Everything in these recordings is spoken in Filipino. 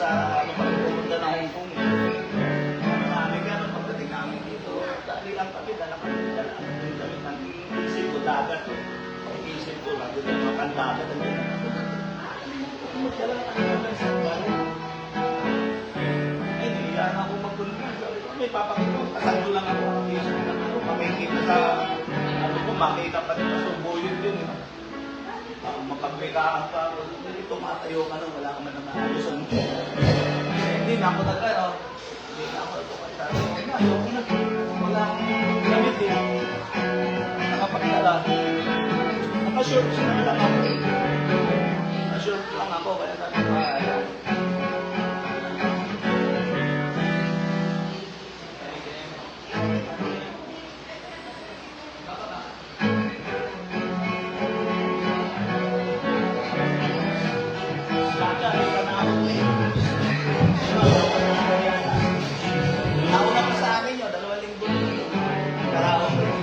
sa ano pa pumunta ng Hong Kong. Marami ka nung pagdating namin dito. Dali lang kami, dala kami ng isip ko, dagat. Isip ko, lagi ng mga kandagat. Magdala ka lang sa bahay. Ay, niliyan ako magkulungan. May papakita ko, kasalo lang ako. Isip lang ako, makikita sa, ano ko, makita pa rin sa buyon din. Mapagbikaan pa ako. Hindi tumatayo ka nung wala ka man na maayos. Hindi na ako nagkano. Hindi na ako ito kaya sabi ko na. Wala akong gamit eh. Nakapagdala. Naka-shorts lang ako. Naka-shorts lang ako kaya sabi ko ayan. Nauna pa sa amin yun, 2 linggo. Karaong rin.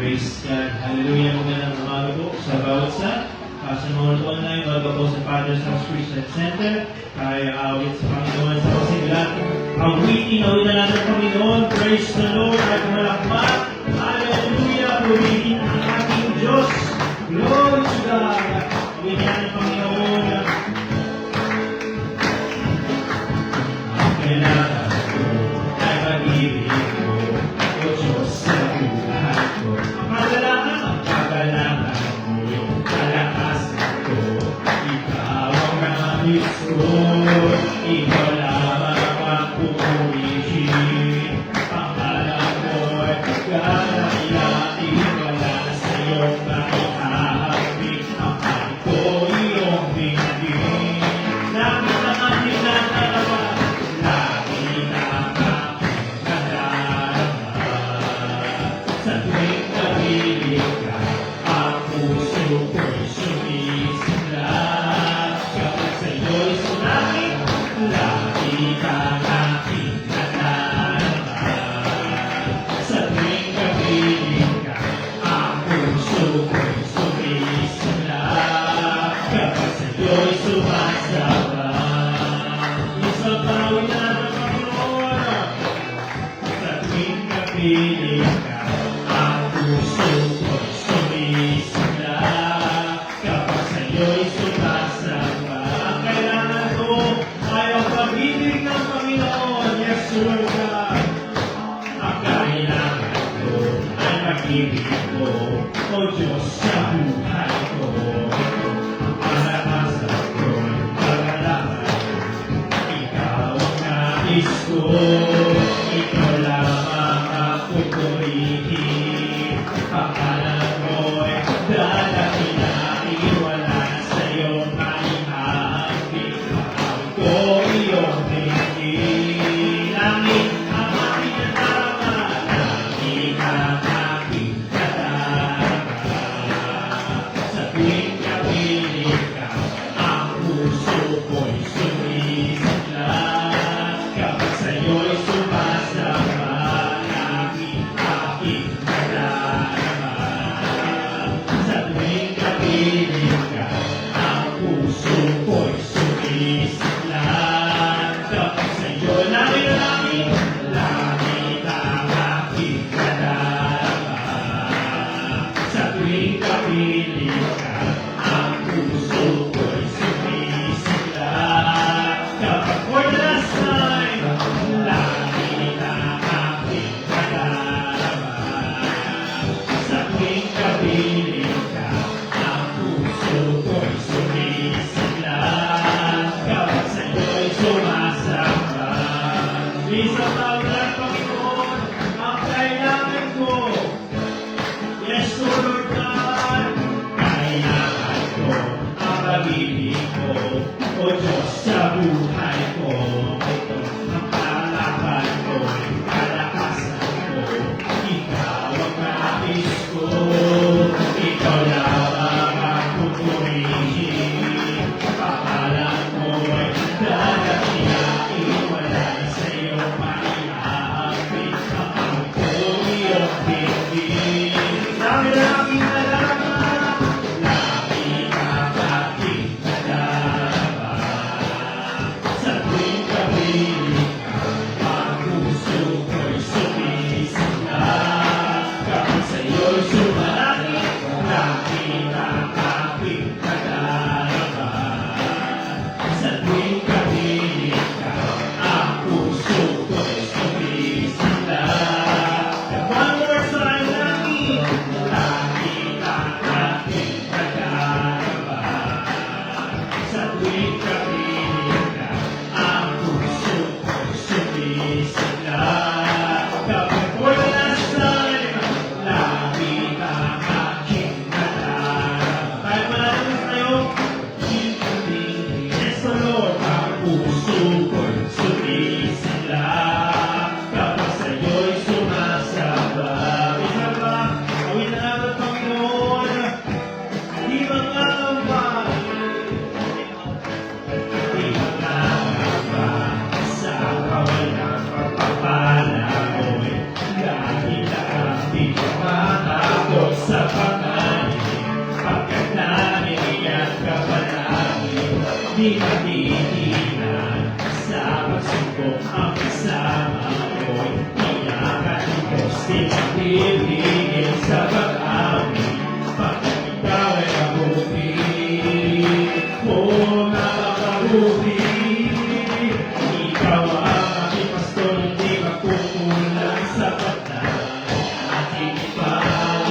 Praise God. Hallelujah. Magandang umaga po sa bawat isa. Sa mga online, bago po sa Father's House Christian Center, tayo awit sa Panginoon sa kasiglan. Awitin na natin ang Panginoon. Praise the Lord at malakpak. Hallelujah. Purihin ang ating Diyos. Glory to God. Awitin natin ang Panginoon. Ang kailangan ko ay pag-ibig ko. O Diyos sa buhay ko. Ang kagalangan mo. Kalakasan ko. Ikaw ang nangis ko. Ikaw lamang ang pupurihin. Pangalan mo'y pagkalayain. Wala sa iyong maihahapin. Ang kahit ko iyong binigin. Langit ang ating nadarama. Langit ang aking nadarama. Sa tuwing kabilig ka, ang puso ko'y sumisigla. Kapag sa'yo'y sunakit, langit ang aking nadarama. Sa tuwing kabilig ka, ang puso ko'y sumisigla. Kapag sa'yo'y sumasama. Isang tawin na ng Panginoon. Sa tuwing kapiling ka, ang puso ko'y sumisigla. Kapag sa'yo'y sumasamba, ang kailangan ko ay ang pag-ibig ng Panginoon. Yes, Lord God. Ang kailangan ko ay pag-ibig ko, O Diyos sa buhay ko. Ang kalakasan ko'y pagkalaman. Ikaw ang nais ko. Ikaw lamang ang pupurihin. di matigilan. Sa pagsubok ang kasama ko'y pinakatigos, di matigil sa pag-amin. Pagkat ikaw ay mabuti, oh napakabuti. Ikaw ang aking pastor, hindi makukulang sa pagdaan. Aking ipamilyan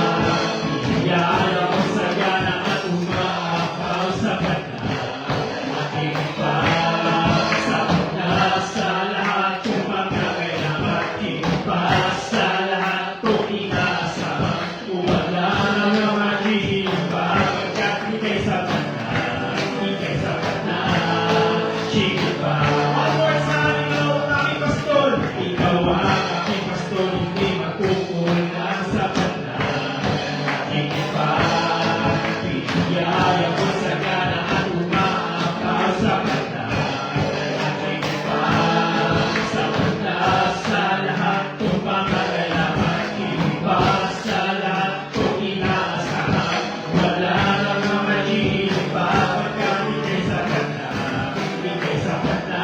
ako sa gana at umaapaw sa pagdaan. Aking ipagsapat na sa lahat kung pagkakailangan. Aking sa lahat kung inaasahan. Wala nang magiging pagkat ika'y sapat na, ika'y sapat na. Sige pa. One more time, ikaw ang aking pastor. Ikaw ang aking pastor, hindi makukulang sa pagdaan. Aking ipamilyan ako sa gana at umaapaw sa pagdaan. Aking ipagsapat na sa lahat kung pangangailangan. Sa lahat kung inaasahan. Wala nang magiging iba pagkat ika'y sapat na, ika'y sapat na.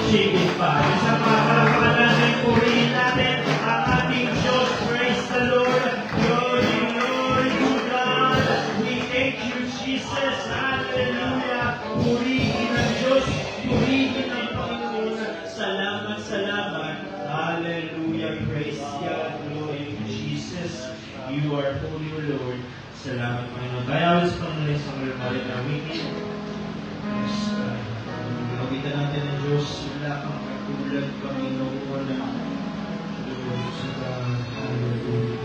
Sige pa, sa maharapan natin, purihin natin ang ating Diyos. Praise the Lord. Glory, glory to God. We thank you, Jesus. Hallelujah. Purihin ang Diyos. Purihin ang Panginoon. Salamat, salamat. Hallelujah. Praise God. Glory to Jesus. You are holy, O Lord. Salamat, Panginoon. Tayo sa Panginoon sa kalamarin na wiki. Yes, God. Pagkakita natin ng Diyos, wala kang katulad, Panginoon. Glory to God. Hallelujah.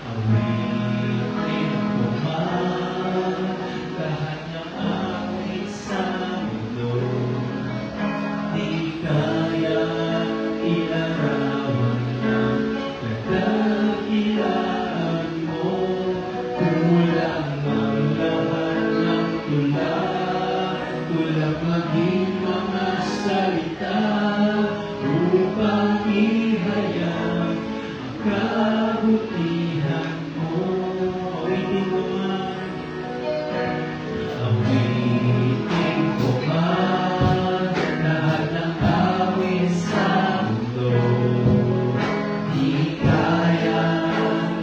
Awitin ko man lahat ng awit sa mundo. Di kaya ilarawan ng kadakilaan mo. Kulang ang lahat ng tula, kulang maging mga salita upang ihayag ang kabutihan mo. Awitin ko man, awitin ko man lahat ng awit sa mundo. Di kaya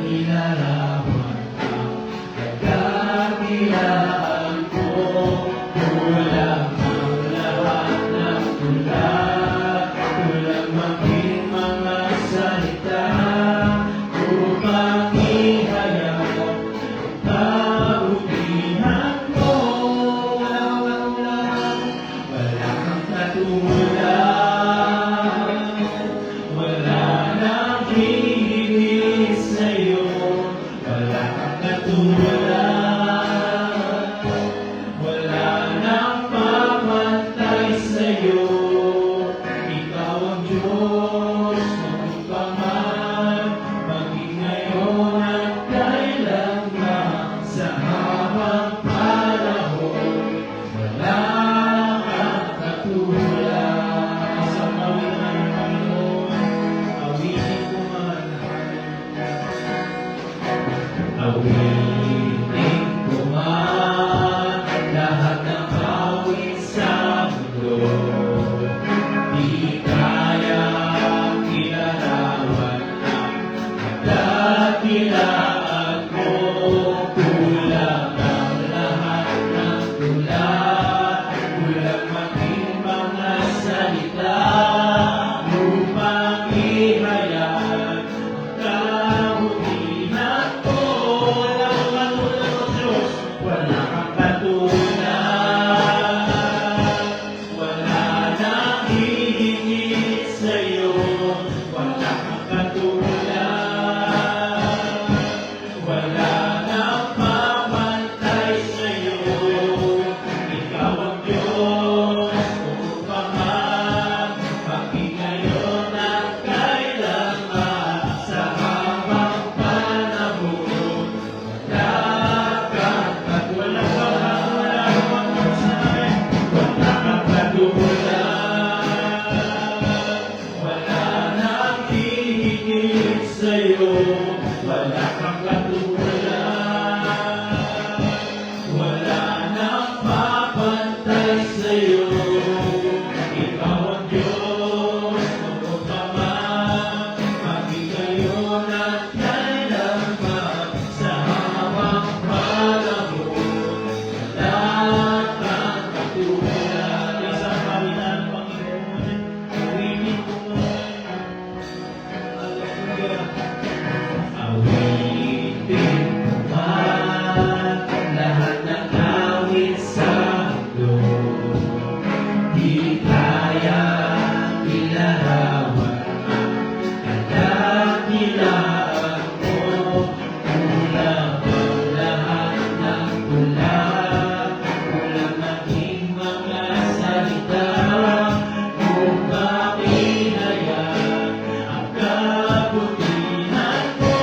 ilarawan ang kadakilaan mo. Kulang ang lahat ng tula, kulang maging mga salita upang ihayag ang kabutihan mo. Wala kang katulad, wala nang hihigit sa'yo. Wala kang katulad, wala nang papantay sa'yo. Ikaw ang Diyos, noon pa man, maging ngayon at kailanman. Sa habang panahon, wala kang katulad. Isang awitan ng Panginoon, awitin ko man. Awitin ko man lahat ng awit sa mundo. Di kaya ilarawan ang kadakilaan mo. Kulang ang lahat ng tula, kulang maging mga salita upang ihayag ang kabutihan mo. Wala kang katulad, O Diyos. Wala kang katulad, wala nang hihigit sa'yo. Wala kang katulad, wala kang katulad. Wala nang mapantay sa'yo. Ikaw ang Diyos, noon pa man, maging ngayon at kailanman. Sa habang panahon, wala kang katulad. Isang kawinan, Panginoon, awitin ko ngayon. Hallelujah. Awitin ko man lahat ng awit sa mundo. Di kaya ilarawan ang kadakilaan mo. Kulang ang lahat ng tula, kulang maging mga salita. Kung makinayang ang kabutihan mo,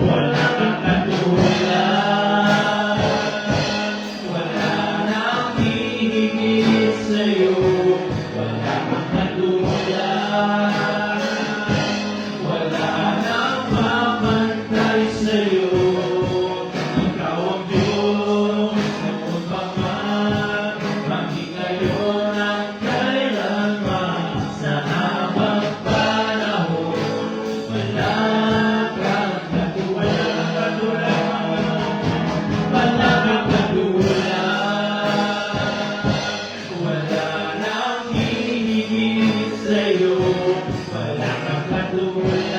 wala kang katulad. Wala nang hihigit sa'yo. Wala kang katulad. Wala nang mapantay sa'yo. Ikaw ang Diyos, noon pa man, maging ngayon at kailanman. Sa habang panahon, wala kang katulad. Wala kang katulad. Wala nang hihigit sa'yo. Wala kang katulad.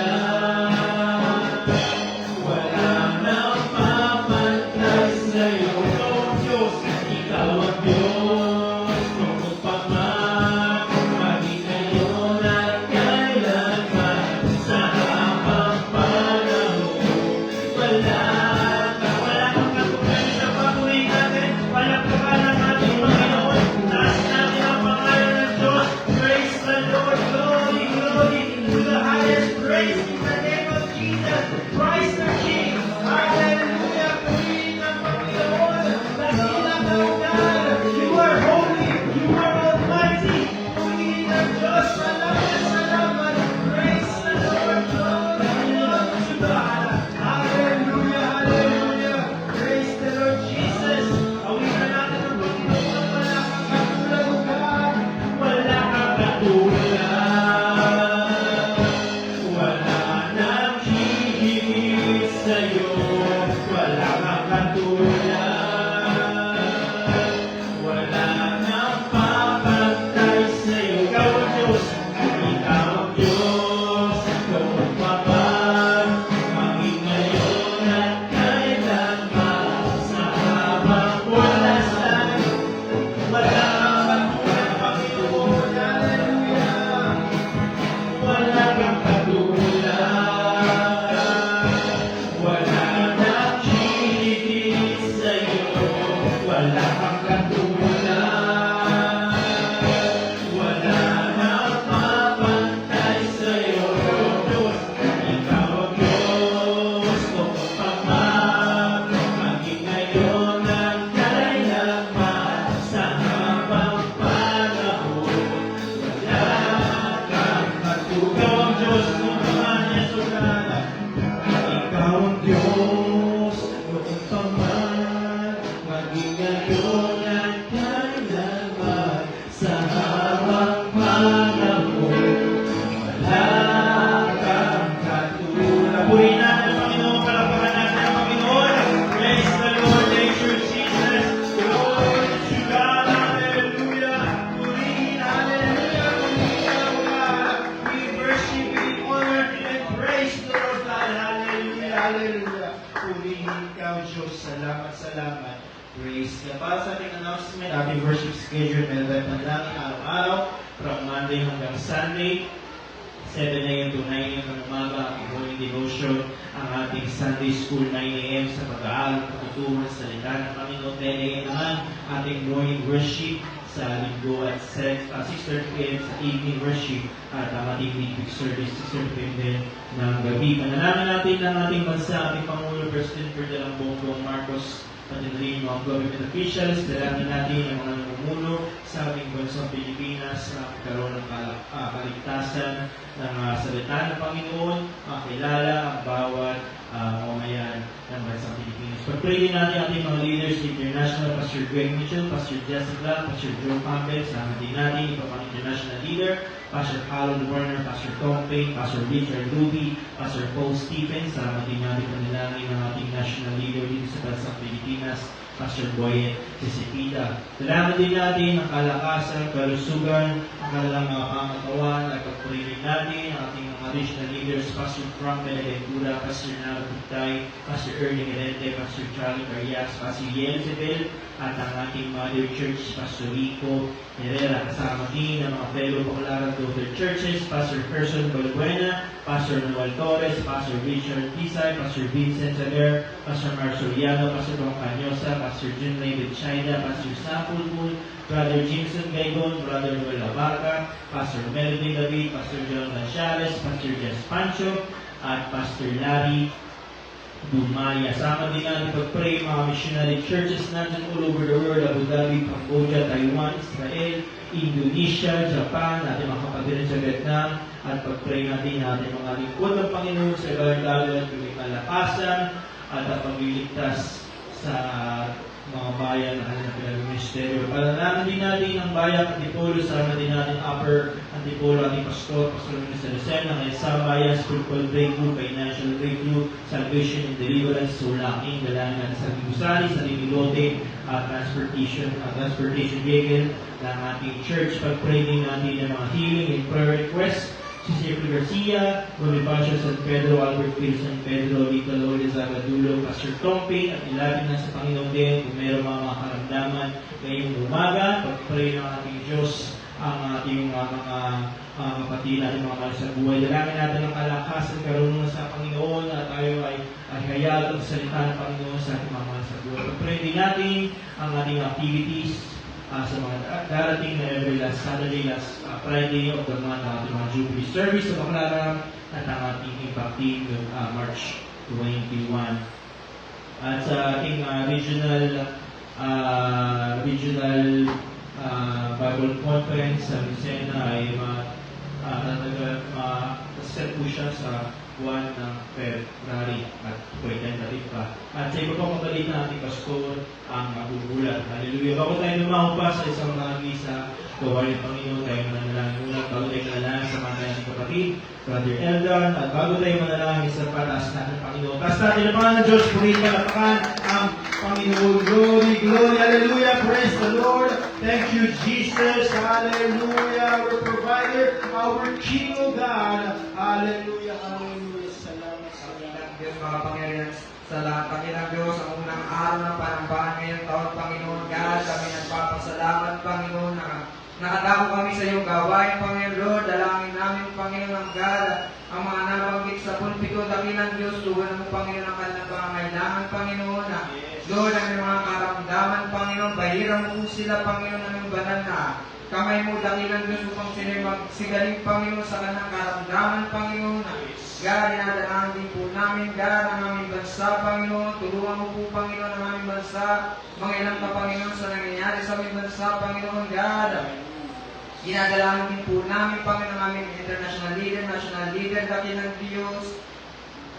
Wala nang mapantay sa'yo. Ikaw ang Diyos, noon pa man, maging ngayon at kailanman. Sa habang panahon, wala kang katulad. Sa pag-uwi natin, palakpakan ang ating Panginoon. Taas natin ang pangalan ng Diyos. Praise the Lord. Glory, glory to the highest. Praise in the name of Jesus Christ the King. Hallelujah. Purihin ang Panginoon. Dakilang ang God. You are holy. You are almighty. Purihin ang Diyos. Salamat, salamat. Praise the Lord. Glory, glory to God. Hallelujah, hallelujah. Praise the Lord Jesus. Awitan natin ang Panginoon. Wala kang katulad, O God. Wala kang katulad. Wala nang hihigit sa'yo. Wala kang katulad. Wala nang papantay sa'yo. Ikaw ang Diyos. Ikaw ang Diyos. Noon pa man, maging ngayon at kailanman. Sa habang walang langit, wala kang katulad, Panginoon. Hallelujah. Wala kang katulad. Wala nang hihigit sa'yo. Wala kang katulad. Wala nang mapantay sa'yo. Diyos, ikaw ang Diyos, noon pa man, maging ngayon at kailanman. Sa habang panahon, wala kang katulad. Ikaw ang Diyos, noon pa man, Yesu Cristo. Ikaw ang Diyos, noon pa man, maging ngayon at kailanman. Sa habang panahon, wala kang katulad. Purihin natin ang Panginoon, palakpakan natin ang Panginoon. Praise the Lord, thank you, Jesus. Glory to God, hallelujah. Purihin, hallelujah, purihin ang God. We worship, we honor, and praise the Lord God, hallelujah, hallelujah. Purihin ka, Diyos, salamat, salamat. Praise ka. Para sa ating announcement, ating worship schedule, meron tayong panalangin araw-araw, from Monday hanggang Sunday. 7 a.m. to 9 a.m. ng umaga, ang morning devotion, ang ating Sunday school 9 a.m. sa pag-aaral, pagtutuhan sa salita ng Panginoon. 10 a.m. naman, ating morning worship sa linggo at 6:30 p.m. sa evening worship at ang ating midweek service 6:30 p.m. din ng gabi. Panalangin natin ang ating bansa, ating Pangulo, President Ferdinand Bongbong Marcos, pati na rin mga government officials. Dalangin natin ang mga namumuno sa ating bansang Pilipinas na magkaroon ng kaligtasan ng salita ng Panginoon. Kailangan kilala ang bawat mamayan ng bansang Pilipinas. Pag-pray din natin ating mga leaders international, Pastor Greg Mitchell, Pastor Jessica, Pastor Joe Campbell, sama din natin, iba pang international leader, Pastor Harold Warner, Pastor Tom Payne, Pastor Richard Ruby, Pastor Paul Stevens, sama din natin panalangin ng ating national leader dito sa bansang Pilipinas, Pastor Boyet Cisipita. Salamat din natin ang kalakasan, kalusugan, ang kanilang mga pangatawan, at pag-pray natin ang ating mga regional leaders, Pastor Frank Benaventura, Pastor Naro Putay, Pastor Ernie Gerente, Pastor Charlie Carias, Pastor Yelzebel, at ang ating Mother Church, Pastor Rico Herrera, kasama din ang mga fellow Paclaran Daughter Churches, Pastor Person Balbuena, Pastor Noel Torres, Pastor Richard Pisay, Pastor Vincent Saler, Pastor Mar Soriano, Pastor Tom Canyosa, Pastor Jun David Chaida, Pastor Sapulpul, Brother Jimson Gaygon, Brother Noel Abarca, Pastor Melvin David, Pastor John Lanchales, Pastor Jess Pancho, at Pastor Larry Dumaya. Sama din natin pag-pray mga missionary churches natin all over the world, Abu Dhabi, Cambodia, Taiwan, Israel, Indonesia, Japan, natin mga kapatid sa Vietnam, at pag-pray natin mga lingkod ng Panginoon sa lalo at may kalakasan at ang pagliligtas sa mga bayan na kanilang pinag-ministeryo. Palalaman din natin ang bayan Antipolo, sama din natin Upper Antipolo, ating pastor, Pastor Mr. Lucen, ang isang bayan, spiritual breakthrough, financial breakthrough, salvation and deliverance, sulaking, dalangin natin sa Gusali, sa Limilote, at transportation vehicle ng ating church. Pag-pray din natin ng mga healing and prayer requests, si Jeffrey Garcia, Bonifacio San Pedro, Albert Phil San Pedro, Lita Lourdes Agadulo, Pastor Tom Payne, at ilapit na sa Panginoon din kung meron mga karamdaman ngayong umaga. Pag-pray ng ating Diyos ang ating mga kapatid natin mga mahal sa buhay. Dalangin natin ang kalakasan, karunungan sa Panginoon at tayo ay hayag ang salita ng Panginoon sa ating mga mahal sa buhay. Pag-pray din natin ang ating activities sa mga darating na every last Saturday, last Friday of the month, ang ating mga Jubilee service sa Baclaran at ang ating impact team March 21. At sa ating regional Bible Conference sa Lucena ay set po siya sa 1 ng February at tentative pa. At sa iba pang mabalita natin, Pastor, ang magugulat. Hallelujah. Bago tayo lumaho pa sa isang lagi sa gawain ng Panginoon, tayo mananalangin muna. Bago tayo manalangin sa mga kanyang kapatid, Brother Eldon, at bago tayo manalangin sa pataas natin ng Panginoon. Taas natin ang Panginoon ng Diyos, purihin palapakan ang Panginoon. Glory, glory, hallelujah, praise the Lord. Thank you, Jesus, hallelujah, our provider, our King of God. Hallelujah, hallelujah. Salamat sa Dakilang Diyos, makapangyarihan sa lahat. Dakilang Diyos, ang unang araw ng panambahan ngayong taon, Panginoon God, kami nagpapasalamat, Panginoon, na nakatako kami sa iyong gawain, Panginoon Lord. Dalangin namin, Panginoon ang God, ang mga nabanggit sa pulpito, dakilang Diyos, tuwan mo, Panginoon, ang kanilang pangangailangan, Panginoon, na Lord, ang mga karamdaman, Panginoon, bahiran mo sila, Panginoon, ng banal na kamay mo, dakilang Diyos, upang sila magsigaling, Panginoon, sa kanilang karamdaman, Panginoon, na God, inadalahan din po namin, God, ang aming bansa, Panginoon. Tulungan mo po, Panginoon, ang aming bansa. Mga ilang ka, Panginoon, sa nangyayari sa aming bansa, Panginoon, God. Inadalahan din po namin, Panginoon, ang aming international leader, national leader, dakilang Diyos.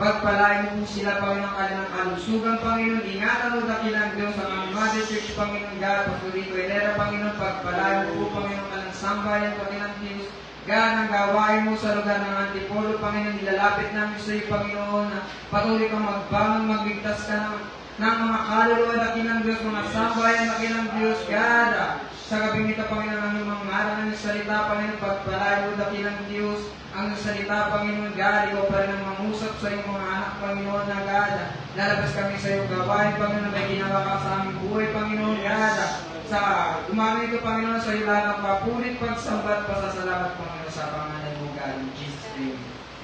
Pagpalain mo po sila, Panginoon, kanilang kalusugan, Panginoon. Ingatan mo, dakilang Diyos, ang aming Mother Church, Panginoon, God. Pastor Rico Herrera, Panginoon. Pagpalain mo po, Panginoon, kanilang sambayan, dakilang Diyos. God, ang gawain mo sa lugar ng Antipolo, Panginoon, nilalapit namin sa iyo, Panginoon, na patuloy kang magbangon, magligtas ka ng mga kaluluwa, dakilang Diyos, mga sambayan, dakilang Diyos, God. Sa gabing ito, Panginoon, ang iyong mga ngaral ng salita, Panginoon, pagpalain mo, dakilang Diyos, ang salita, Panginoon, God, ikaw pa rin ang mangusap sa iyong mga anak, Panginoon, na God. Lalabas kami sa iyong gawain, Panginoon, na may ginawa ka sa aming buhay, Panginoon, God. Sa umaga ito, Panginoon, sa iyo lahat ng papulit, pagsambat, pasasalamat, Panginoon, sa pangalan mo, God, in Jesus' name.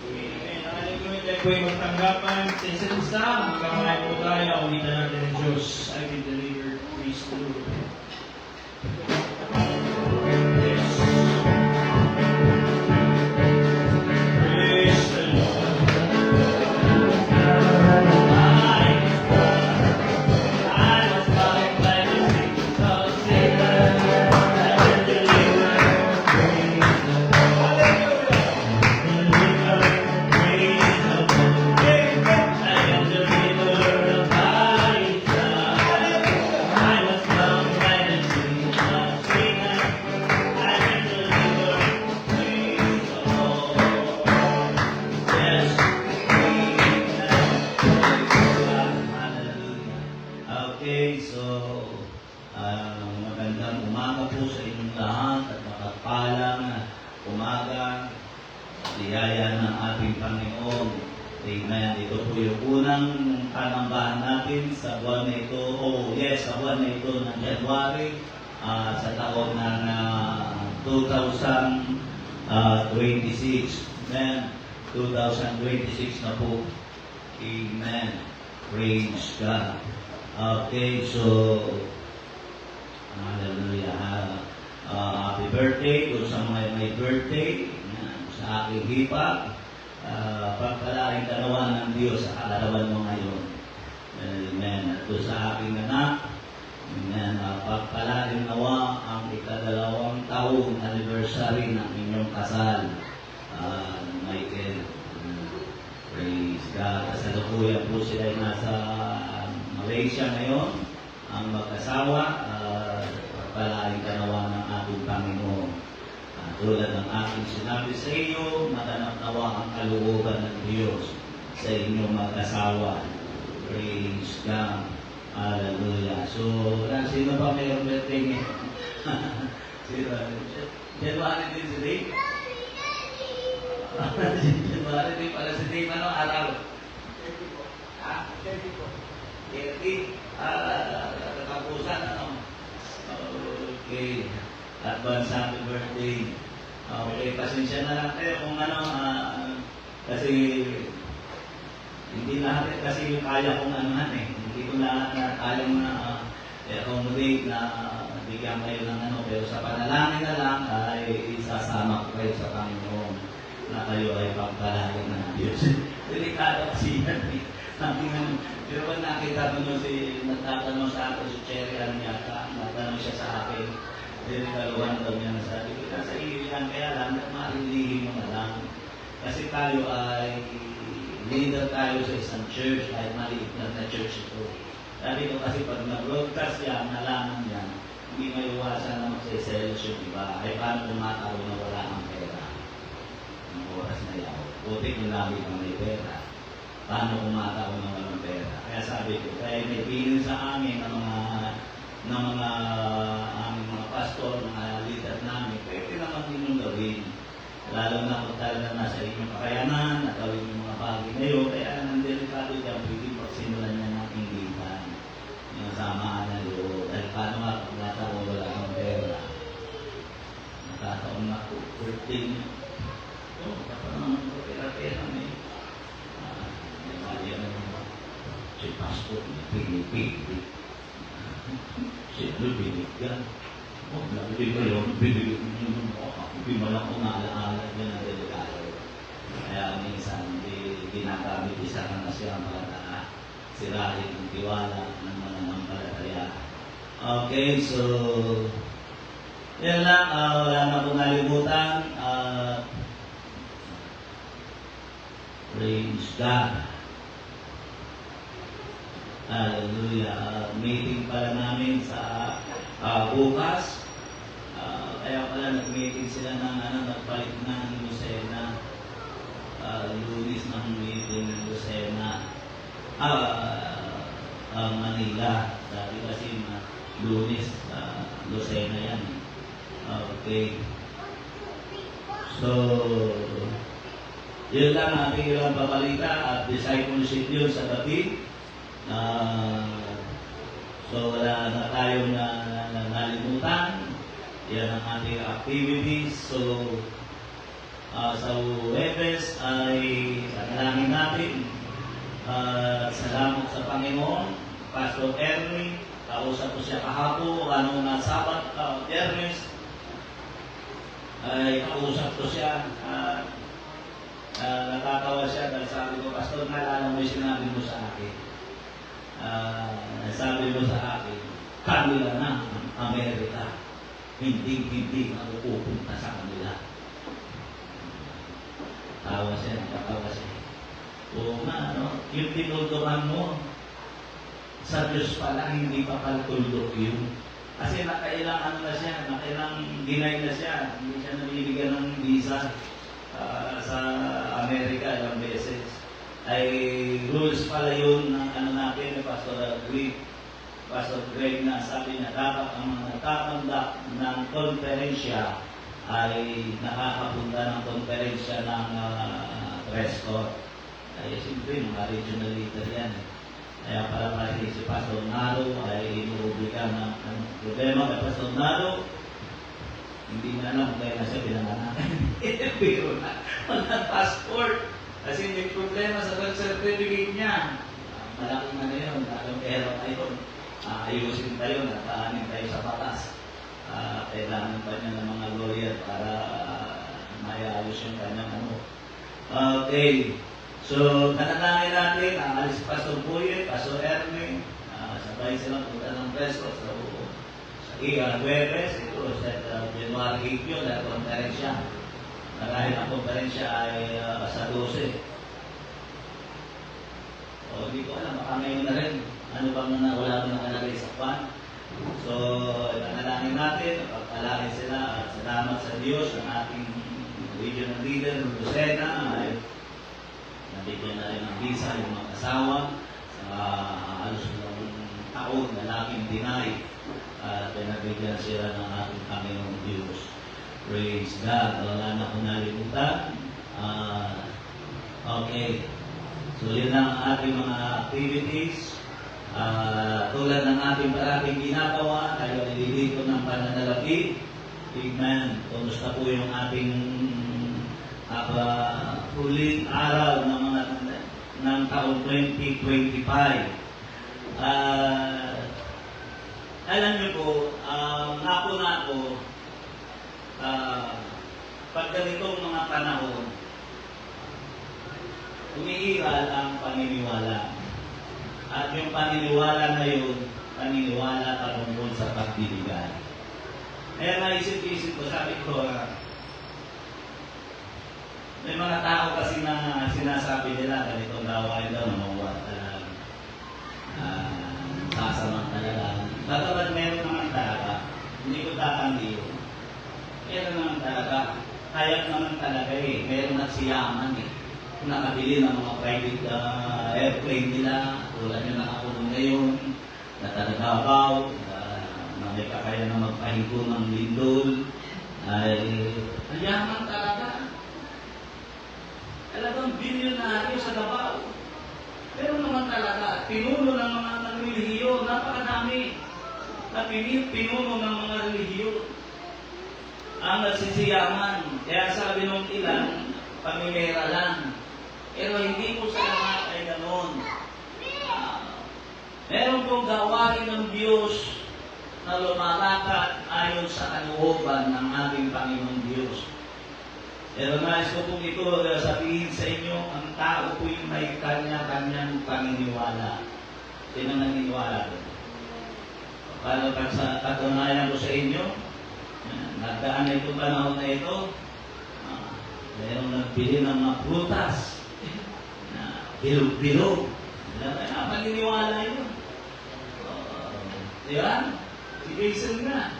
Amen. Hallelujah. Tayo po ay magtanggapan sa isa't isa. Magkamayan po tayo. Ulitan natin ng Diyos. I will deliver. Praise the Lord. Yes. Praise the Lord. I was found by the saints of Satan. I will deliver. Praise the Lord. Hallelujah. Praise the Lord. Yes. Hallelujah. Okay, so magandang umaga po sa inyong lahat at makapalang umaga. Biyaya ng ating Panginoon. Amen. Ito po yung unang panambahan natin sa buwan na ito. Oh, yes, sa buwan na ito ng January sa taon ng 2026. Amen. 2026 na po. Amen. Praise God. Okay, so hallelujah. Happy birthday kung sa mga may birthday. Sa aking hipa. Pagpalaing kalawan ng Diyos sa kalarawan mo ngayon. Amen. At sa aking anak. Amen. Pagpalaing nawa ang ikadalawang taong anniversary ng inyong kasal. Michael. Praise God. Kasalukuyan po sila ay nasa Malaysia ngayon. Ang mag-asawa. Pagpalaing kalawan ng ating Panginoon. Tulad ng aking sinabi sa iyo, maganap nawa ang kalooban ng Diyos sa inyong mag-asawa. Praise God. Hallelujah. So, sino pa mayroong birthday ngayon? Sino? January din si Dave? January din pala si Dave. Anong araw? 30 po. 30? Katapusan, ano? Okay. Advance happy birthday. Okay, pasensya na lang kayo kung ano, kasi hindi lahat kasi yung kaya kong anuhan eh. Hindi ko lahat na kayang accommodate na bigyan kayo ng ano. Pero sa panalangin na lang ay isasama ko kayo sa Panginoon na kayo ay pagpalain ng Diyos. Delikado kasi yan eh. Pero pag nakita ko nagtatanong sa akin si Cherry, nagtatanong siya sa akin, dalawan daw niya na sabi ko, nasa iyo yan, kaya lang, marilihin mo na lang. Kasi tayo ay leader tayo sa isang church, kahit maliit na church ito. Sabi ko kasi pag nag-broadcast yan, nalaman yan, hindi maiwasan na magsiselos yung iba, ay paano kumakaroon na wala ang pera. Ang oras na yaw. Buti kung lagi kang may pera. Paano kumakaroon na walang pera. Kaya sabi ko, kaya may piling sa amin ng mga aming mga pastor, mga leader namin, pwede naman din yung gawin. Lalo na kung talaga nasa inyong kakayanan, at gawin yung mga bagay na yun, kaya nang delikado dyan, pwede magsimulan niya ng inggitan. Yung samaan na loob. Dahil paano nga kung nataon wala kang pera. Nakataon na po, 13 niyo. Kapag pera-pera may yan si pastor, pinipili. Siyempre, binigyan. Nabili ko yun, binigyan mo. Hindi mo lang kung naalaala yan ang delikado. Kaya minsan, ginagamit isa na siya para sirahin ang tiwala ng mga nampalataya. Okay, so yan lang, wala na akong nalimutan. Praise God. Hallelujah. Meeting pala namin sa bukas. Kaya pala nag-meeting sila ng nagpalit ng Lucena. Lunes ng meeting ng Lucena. Manila. Dati kasi Lunes, Lucena yan. Okay. So, yun lang ating ilang pabalita at discipleship yun sa gabi. So wala na tayong nalimutan. Yan ang ating activities. So sa Webes ay panalangin natin. Salamat sa Panginoon. Pastor Ernie, kausap ko siya kahapon, na Sabat, Ernest, ay kausap ko siya. Natatawa siya dahil sabi ko, Pastor, naalala mo yung sinabi mo sa akin. Sabi mo sa akin, kanila na ang Amerika. Hindi ako pupunta sa kanila. Tawa siya, nakatawa siya. Oo nga, no? Yung tinutukan mo, sa Diyos pala, hindi pa kaltuldok yun. Kasi nakailang na siya, nakailang deny na siya. Hindi siya nabibigyan ng visa. sa Amerika ilang beses. Ay rules pala yun ng ano natin, Pastor Greg na sabi niya dapat ang mga nagtatanggap ng konferensya ay nakakapunta ng konferensya ng Prescott. Ay siyempre mga regional leader yan. Kaya para si Pastor Naro ay inuubigan ng problema kay Pastor Naro. Hindi na alam kung kaya na siya pinanganak. Pero na, walang passport. Kasi may problema sa birth certificate niya. Malaking na yun, malaking pera na yun. Ayusin tayo, nataanin tayo sa batas. Kailangan pa niya ng mga lawyer para mayayos yung kanyang ano. Okay. So, nanalangin natin, alis si Pastor Boye, Pastor Erwin, sabay silang punta ng Prescott. So, Huwebes, ito sa January 8 yun, dahil konferensya. Dahil ang konferensya ay sa 12. O, hindi ko alam, baka ngayon na rin. Ano bang wala mo nakalagay sa kwan? So, nanalangin natin, pagpalangin sila at salamat sa Diyos ng ating regional leader, Lucena, ay nabigyan na rin ng visa yung mga asawa sa halos ng taon na laging deny. At pinabigyan sila ng ating Panginoong Diyos. Praise God. Wala na akong nalimutan. Okay. So, yun ang ating mga activities. Tulad ng ating parating ginagawa, tayo nililito ng pananalapi. Amen. Kumusta po yung ating huling araw ng taong 2025. Alam niyo po, nako, pag ganitong mga panahon, umiiral ang paniniwala. At yung paniniwala na yun, paniniwala patungkol sa pagbibigay. Kaya naisip-isip ko, sabi ko, may mga tao kasi na sinasabi nila, ganito daw ay daw, sasamang-talaga. Bagamat meron naman talaga, hindi ko tatanggi yun. Meron naman talaga, kaya naman talaga eh, meron nagsiyaman eh. Nakabili ng mga private airplane nila, tulad yung nakakulong ngayon, na talaga-baw, na may kakaya na magpahigo ng lindol, ay yaman talaga. Talagang bilyonaryo sa Davao. Pero naman talaga, pinuno ng mga relihiyon, napakadami na pinuno ng mga relihiyon ang nagsisiyaman. Kaya sabi nung ilan, pamimera lang. Pero hindi po sa lahat ay ganoon. Meron pong gawain ng Diyos na lumalakad ayon sa kalooban ng ating Panginoong Diyos. Pero nais ko pong ito sabihin sa inyo, ang tao po yung may kanya-kanyang paniniwala. Sino naniniwala ko? Para sa katunayan ko sa inyo, nagdaan na itong panahon na ito, mayroong nagbili ng mga prutas na bilog-bilog. Paniniwala yun. Diba? Si Jason na.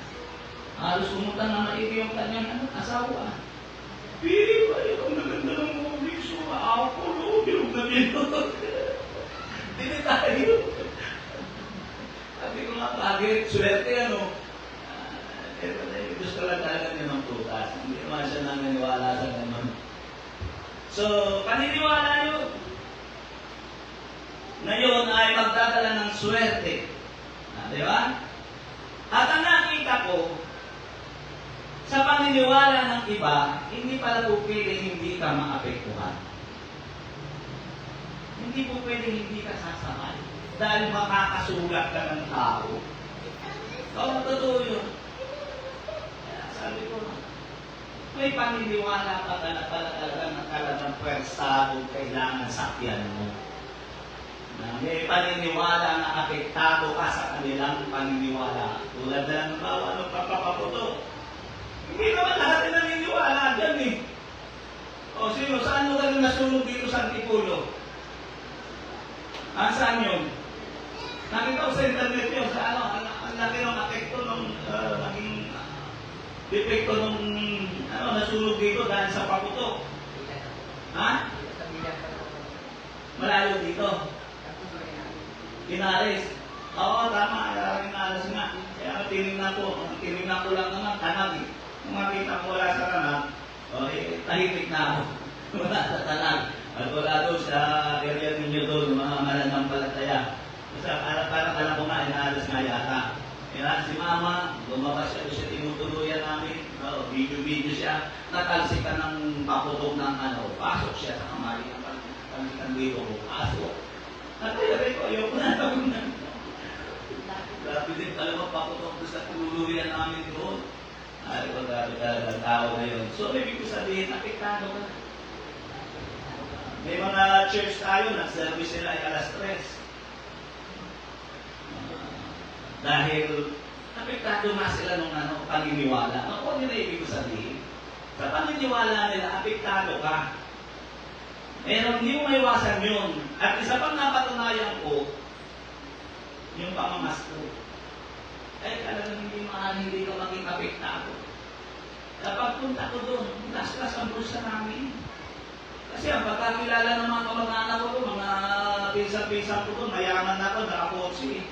Halos pumunta na maigi yung kanyang asawa. Pili ba yun ang naganda ng mga biso? Ako, bilog na bilog. Hindi tayo. Sabi ko nga, bakit? Swerte ano? Gusto lang talaga niya ng prutas. Hindi naman siya naniniwala sa ganun. So, paniniwala yun. Ngayon ay magdadala ng swerte. Di ba? At ang nakita ko, sa paniniwala ng iba, hindi pala po pwede hindi ka maapektuhan. Hindi po pwede hindi ka sasakal. Dahil makakasugat ka ng tao. Oo, totoo yun. Kaya sabi ko, may paniniwala pa talaga na talagang pwersa kung kailangan sakyan mo. May paniniwala na apektado ka sa kanilang paniniwala. Tulad na ng bawa ng papapaputo. Hindi naman lahat na naniniwala dyan eh. O sino, saan mo ka nasunog dito sa Antipulo? Saan yun? Nakita ko sa internet yun, sa ano, ang laki ng apekto ng naging depekto ng nasunog dito dahil sa paputo. Ha? Malayo dito. Inalis. Oo, tama. Inalis nga. Kaya tinignan ko lang naman, tanag eh. Kung makita ko wala sa tanag, tahimik na ako. Wala sa tanag. At wala doon sa area ninyo doon, mga mananampalataya. Kasi parang alam ko nga, inaalas nga yata. Kaya si Mama, lumabas siya, siya tinutuluyan namin. Video siya. Natalsikan ng paputok ng pasok siya sa kamari. Talsikan dito ko, pasok. At kaya ko, ayoko na tawag na. Grabe din talaga paputok doon sa tululuyan namin doon. Ay, grabe talaga ang tao na yun. So, ibig ko sabihin, apektado ka. May mga church tayo, nag-service nila ay alas 3. Dahil apektado nga sila nung paniniwala. Ano nila ibig ko sabihin? Sa paniniwala nila, apektado ka. Pero hindi mo maiwasan yun. At isa pang napatunayan ko, yung pamamasko. Ay, talagang hindi ka maging apektado. Kapag punta ko doon, tas-tas ang bulsa namin. Kasi ang pagkakilala ng mga kamag-anak ko doon, mga pinsan-pinsan ko doon, mayaman na ako, nakapotsi.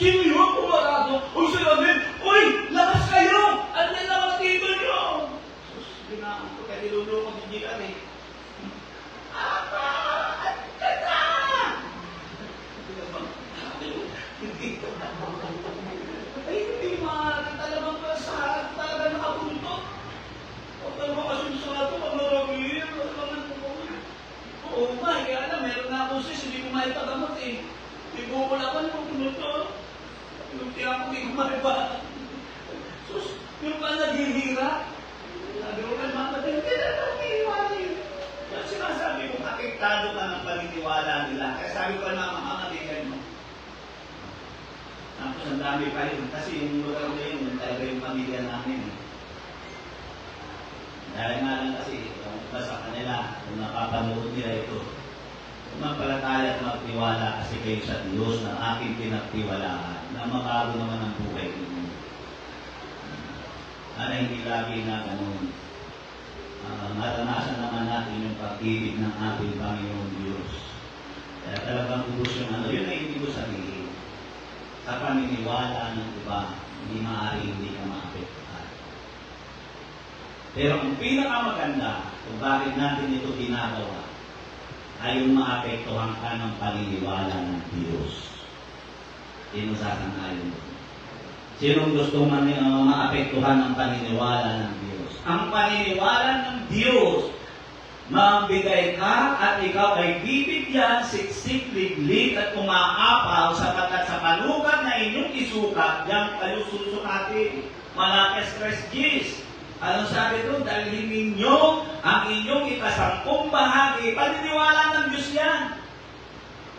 Sino yun? Pumarado? O sila din? Uy! Lakas kayo! Ano yan lang ang tito nyo? Sus, ginaan ko, kaya nilulo ko hindi ka eh. Apa! At kata! Hindi ko na. Ay, hindi maaari talagang sa talaga nakabuntot. O talagang kasunod-sunod ko, pag naragir, oo nga, kaya alam, meron na ako sis, hindi ko maipagamot eh. Hindi ko kulakan kung punuto. Yung tiyak ko, hindi ko maipa. Sus, yung pa naghihira. Sabi ko, mamatay, hindi na naghihirali. Kaya sinasabi ko, apektado ka ng paniniwala nila. Kaya sabi ko, mamamagigay mo. Tapos ang dami pa yun. Kasi yung lugar na yun, talaga yung pamilya namin. Dahil nga lang kasi, kung sa kanila, kung napapanood nila ito, magpalataya at magtiwala kasi kayo sa Diyos na aking pinagtiwalaan na makaroon naman ang buhay ninyo. Sana hindi lagi na ganun. Maranasan naman natin yung pag-ibig ng ating Panginoon Diyos. Kaya talagang ubos yung yun ay hindi ko sabihin. Sa paniniwala ng iba, hindi maaari hindi ka maapektuhan. Pero ang pinakamaganda kung bakit natin ito ginagawa ay yung maapektuhan ka ng paniniwala ng Diyos. Sino sasang-ayon mo? Sinong gusto maapektuhan ng paniniwala ng Diyos? Ang paniniwala ng Diyos, mabigay ka at ikaw ay bibigyan, siksik, liglig at umaapaw sapagkat sa palugat na inyong isukat, yan kayo susukatin. Malakas Gis. Anong sabi doon? Dalhin ninyo ang inyong ikasampung bahagi. Paniniwala ng Diyos yan.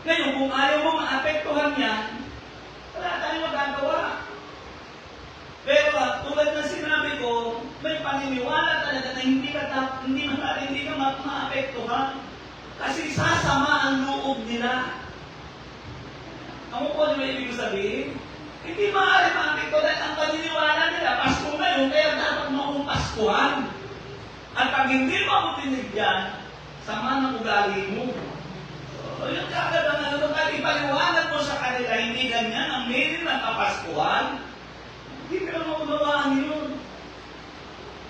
Ngayon, kung ayaw mo maapektuhan yan, wala tayong magagawa. Pero tulad na sinabi ko, may paniniwala talaga na hindi ka maapektuhan. Kasi sasama ang loob nila. Ang po may ibig sabihin? Hindi maaari maapektuhan ang paniniwala nila. Pasko ngayon, kaya dapat maong Paskuhan. At pag hindi mo ako tinigyan, sama ng ugali mo. Yung kagad ang kahit ipaliwanag mo sa kanila, hindi ganyan ang meaning ng Kapaskuhan. Hindi ka maunawaan yun.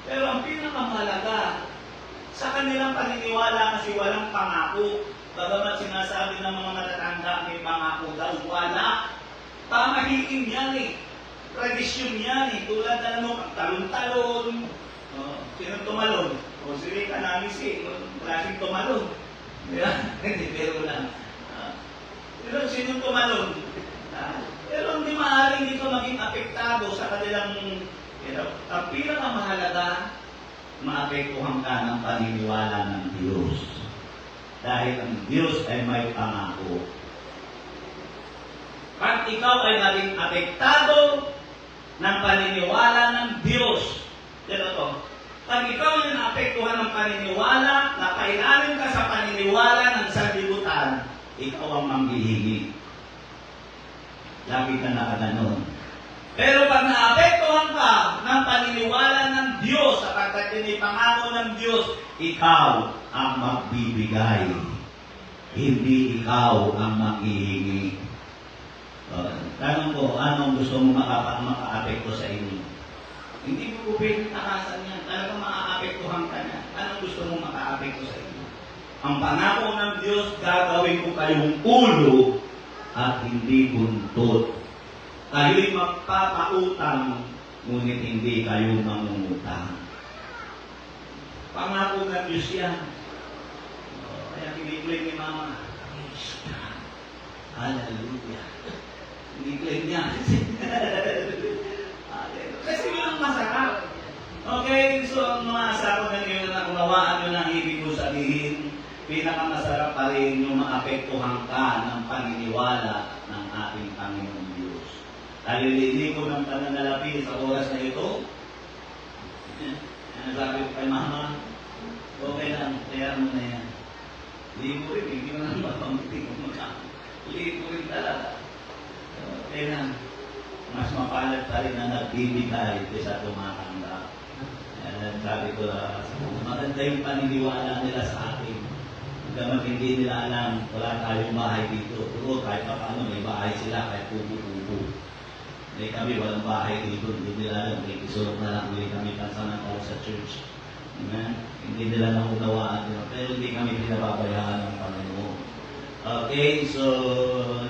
Pero ang pinakamahalaga, sa kanilang paniniwala kasi walang pangako. Bagamat sinasabi ng mga matatanda, may pangako daw, wala. Pamahiin yan eh. Tradisyon yan eh. Tulad na talon-talon. Sinong tumalon? O sige ka namin klaseng tumalon. Hindi, pero lang. Pero sinong tumalon? Pero hindi maaaring dito maging apektado sa kanilang, ang pinakamahalaga, maapektuhan ka ng paniniwala ng Diyos. Dahil ang Diyos ay may pangako. Pag ikaw ay naging apektado ng paniniwala ng Diyos, pag ikaw ay naapektuhan ng paniniwala, napailalim ka sa paniniwala ng sanlibutan, ikaw ang manghihingi. Lagi ka nakaganon. Pero pag naapektuhan ka ng paniniwala ng Diyos sapagkat pinipangako ng Diyos, ikaw ang magbibigay. Hindi ikaw ang manghihingi. Tanong ko, anong gusto mo maka-apekto sa inyo? Hindi mo pwedeng takasan yan. Talagang maka-apektuhan ka na. Anong gusto mo maka-apekto sa inyo? Ang pangako ng Diyos, gagawin ko kayong ulo at hindi buntot. Kayo'y magpapautang, ngunit hindi kayo mangungutang. Pangako ng Diyos yan. Kaya kiniklaim ni Mama, praise God. Hallelujah. Kiniklaim niya. Kasi yun ang masarap. Okay, so ang maasa ko na ngayon na unawaan nyo ng ibig ko sabihin, pinakamasarap pa rin yung maapektuhan ka ng paniniwala ng ating Panginoon Diyos. Nalilili ko ng pananalapi sa oras na ito. Sabi ko kay Mama, okay lang, kaya mo na yan. Hindi ko rin, hindi mo na mapamuti kung hindi ko rin talaga. Okay lang, mas mapalad pa rin na nagbibigay kaysa tumatanda. Sabi ko, maganda yung paniniwala nila sa atin. Hanggang hindi nila alam, wala tayong bahay dito. Pero kahit pa paano, may bahay sila, kahit pupo-pupo. Hindi kami, walang bahay dito. Hindi nila alam, may kisulok na lang. Hindi kami pansamantala sa church. Hindi nila naunawaan nila. Pero hindi kami pinababayaan ng Panginoon. Okay, so,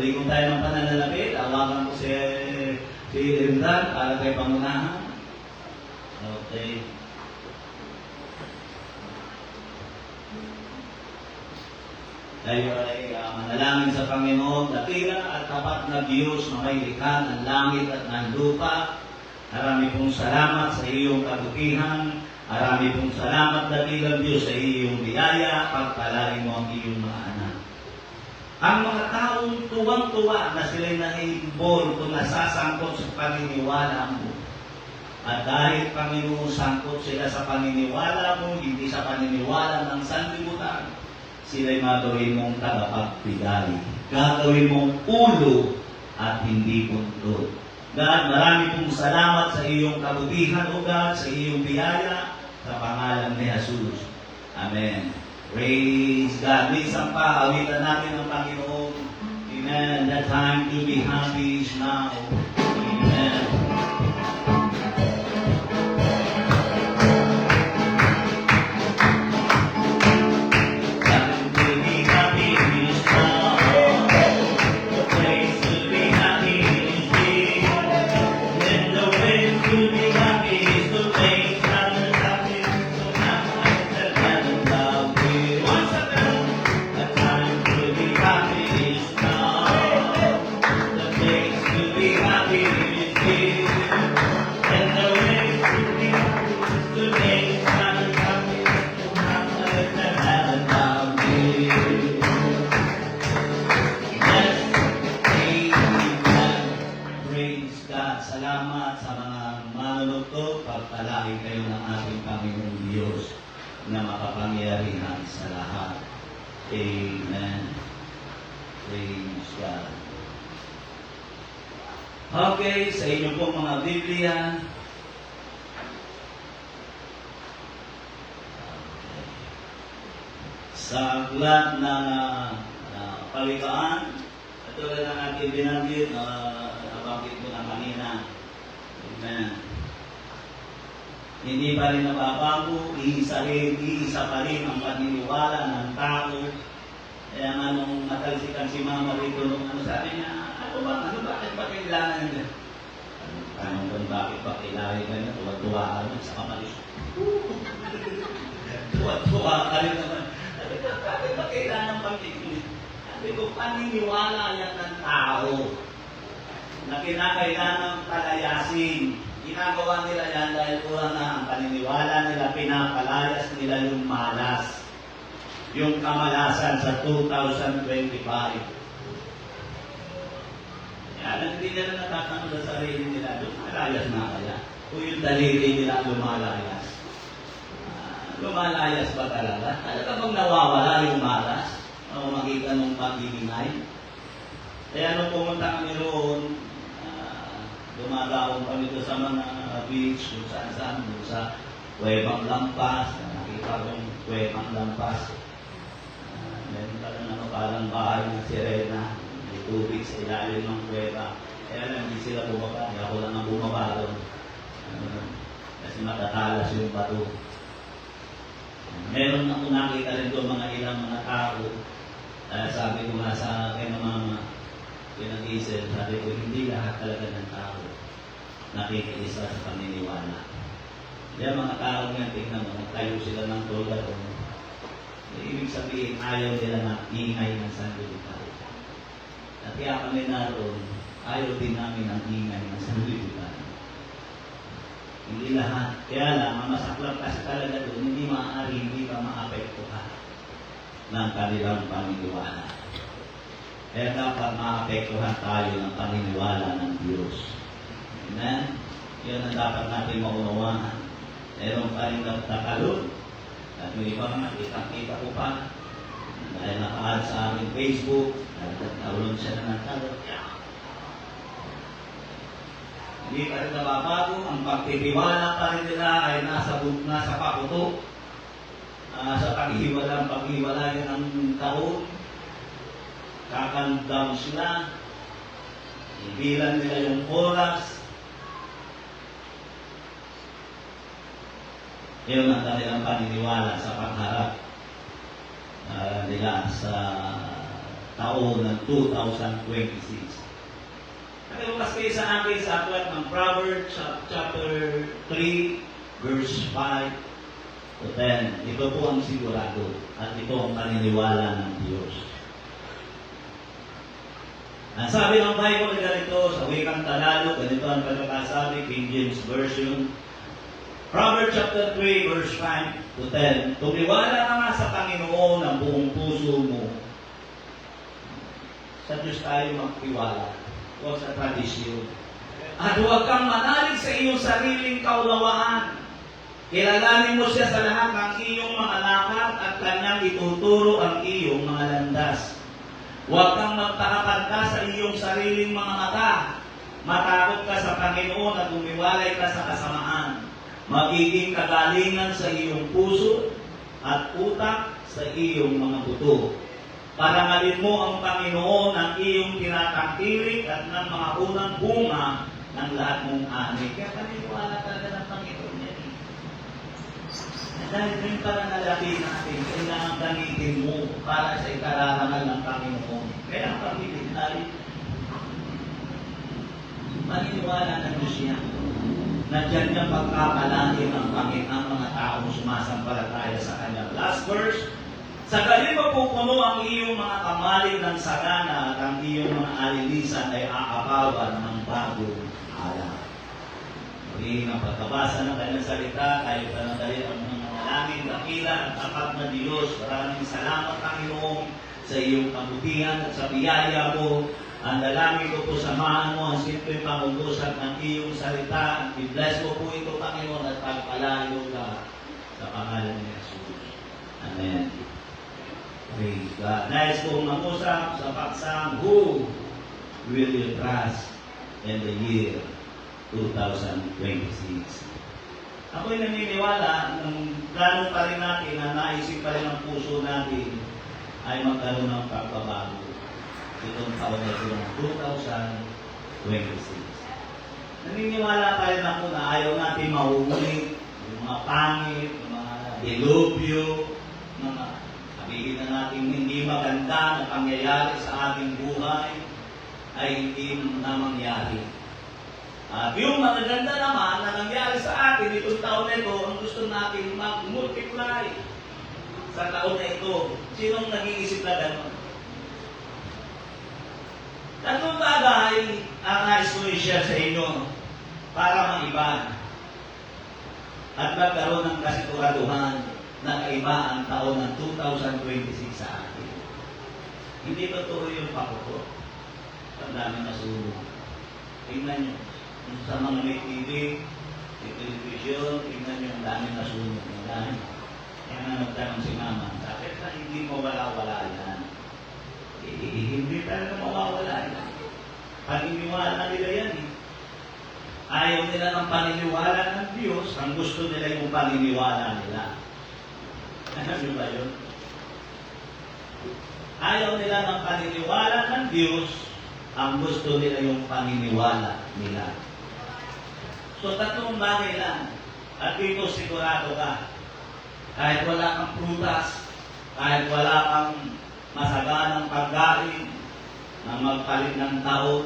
ligong tayo ng pananalapit. Awakan ko si Rindan para tayo pangunahan. Okay. Tayo ay manalangin sa Panginoon, dakila at tapat na Diyos na may likha ng langit at ng lupa. Marami pong salamat sa iyong kabutihan. Marami pong salamat, dakilang Diyos, sa iyong biyaya. Pagpalain mo ang iyong mga anak. Ang mga taong tuwang-tuwa na sila'y naiimbol kung nasasangkot sa paniniwala mo. At dahil, Panginoon, sangkot sila sa paniniwala mo, hindi sa paniniwala ng sanlibutan, sila'y magawin mong tagapagbigay. Gagawin mong ulo at hindi buntot. God, marami pong salamat sa iyong kabutihan, O God, sa iyong biyaya, sa pangalan ni Jesus. Amen. Praise God. Minsan pa, awitan natin ang Panginoon. Amen. The time to be happy is now. Amen. Salamat sa mga manunod ko, pagpalain kayo ng ating Panginoong Diyos na makapangyarihan sa lahat. Amen. Praise God. Okay, sa inyo pong mga Biblia, sa aklat ng Palitaan, katulad ng ating binanggit, nabanggit ko na kanina. Amen. Hindi pa rin nababago, iisa pa rin ang paniniwala ng tao. Kaya nga nung natalsikan si Mama rito, nung sabi niya, bakit ba kailangan nila? Tanong ko, bakit ba kailangan nila? Tuwa-tuwa ka naman sa kamalis. Tuwa-tuwa ka rin naman. Bakit ba kailangan pag-iinit? Sabi ko, paniniwala yan ng tao na kinakailangan palayasin. Ginagawa nila yan dahil kulang na ang paniniwala nila, pinapalayas nila yung malas. Yung kamalasan sa 2025. Yan, hindi nila natatanong sa sarili nila, lumalayas na kaya. Kung yung daliri nila lumalayas. Lumalayas ba talaga? Talaga bang nawawala yung malas? O makita nung pag-ibingay? Kaya nung pumunta kami roon, Dumadaong kami doon sa mga beach, kung saan-saan, doon sa Kuwebang Lampas, nakita ko yung Kuwebang Lampas. Meron ka lang parang bahay ng sirena, may tubig sa ilalim ng kuweba. Kaya lang, hindi sila bumaba, kaya ako lang ang bumaba doon. Kasi matatalas yung bato. Meron ako nakita rin doon mga ilang mga tao. Sabi ko nga sa akin ng mga pinag-isip, sabi ko, hindi lahat talaga ng tao nakikiisa sa paniniwala. Kaya mga tao nga, tingnan mo, nagtayo sila ng tulad o ibig sabihin, ayaw nila na ingay ng sanlibutan. At kaya kami naroon, ayaw din namin ang ingay ng sanlibutan. Hindi lahat. Kaya lang, ang masaklap kasi talaga doon, hindi maaari, hindi ka maapektuhan ng kanilang paniniwala. Kaya dapat maapektuhan tayo ng paniniwala ng Diyos. Amen? Yan ang dapat natin maunawahan. Meron pa rin nagtakalon. At yung iba nga, kita ko pa. Dahil naka-add sa aking Facebook, nagtakalon siya na nagtalon. Hindi pa rin nababago. Ang pagtitiwala pa rin nila ay nasa pakuto. Sa paghiwalay ng taon. Kakandam sila. Ibilan nila yung oras. Yun ang kanilang paniniwala sa pagharap nila sa taon ng 2026. Pero kasi sa akin sa aklat ng Proverbs chapter 3 verse 5 to 10, ito po ang sigurado at ito ang paniniwala ng Diyos. Ang sabi ng Bible ganito sa wikang Tagalog, ganito ang pagkakasabi, King James Version, Proverbs chapter 3 verse 5 to 10, tumiwala ka nga sa Panginoon ang buong puso mo. Sa Diyos tayo magtiwala o sa tradisyon. At huwag kang manalig sa iyong sariling kaunawaan. Kilalanin mo siya sa lahat ng iyong mga lakad at kanyang ituturo ang iyong mga landas. Huwag kang magtakapanta sa iyong sariling mga mata. Matakot ka sa Panginoon at umiwalay ka sa kasamaan. Magiging kagalingan sa iyong puso at utak sa iyong mga buto. Parangalin mo ang Panginoon ng iyong tinatangkilik at ng mga unang bunga ng lahat mong ani. Kaya paniniwala talaga ng Panginoon yan. Dahil yung parangalapin natin, kailangan gamitin mo para sa ikararangal ng Panginoon. Kaya ang pagpipit ay paniniwala ng Diyos yan. Nandiyan niyang pagkakalain ang Panginoon mga taong sumasampalataya sa Kanya. Last verse, sagaling mapupuno ang iyong mga kamalig ng sagana at ang iyong mga alilisan ay aapawan ng bagong ala. Magiging ang pagkabasa ng Kanyang salita, tayo panadali ang mga manalangin, dakila at tapat na Diyos. Maraming salamat, Panginoon, sa iyong kabutihan at sa biyaya mo. Ang dalangin ko po, samahan mo ang simpleng pangungusap ng iyong salita. I-bless mo po ito, Panginoon, at pagpalayo ka sa pangalan ni Jesus. Amen. Praise God. Nais kong mangusap sa paksang, who will you trust in the year 2026? Ako'y naniniwala ng gano'n pa rin natin na naisip pa rin ang puso natin ay magkaroon ng pagbabago itong taon na ito ng 2026. Naniniwala pa rin ako na ayaw natin mahuhuli yung mga pangit, yung mga delubyo, mga sabihin na natin hindi maganda na pangyayari sa ating buhay ay hindi na mangyari. At yung magaganda naman na nangyari sa atin itong taon na ito, ang gusto natin mag-multiply sa taon na ito. Sinong nag-iisip na gano'n? Tatlong bagay ang nais ko i-share sa inyo para maiba at magkaroon ng kasiguraduhan na kaiba ang taon ng 2026 sa atin. Hindi totoo yung pakuto. Ang dami nasunog. Tingnan nyo. Sa mga may TV, may television, tingnan nyo ang dami nasunog. Ang dami. Kaya nga nagtanong si Mama, bakit na hindi mawala-wala yan? Hindi talaga mawawala yan. Paniniwala nila yan eh. Ayaw nila ng paniniwala ng Diyos, ang gusto nila yung paniniwala nila. Alam niyo ba yun? Ayaw nila ng paniniwala ng Diyos, ang gusto nila yung paniniwala nila. So, tatlong bagay lang. At dito sigurado ka, kahit wala kang prutas, kahit wala kang masaganang pagkain na magpalit ng taon,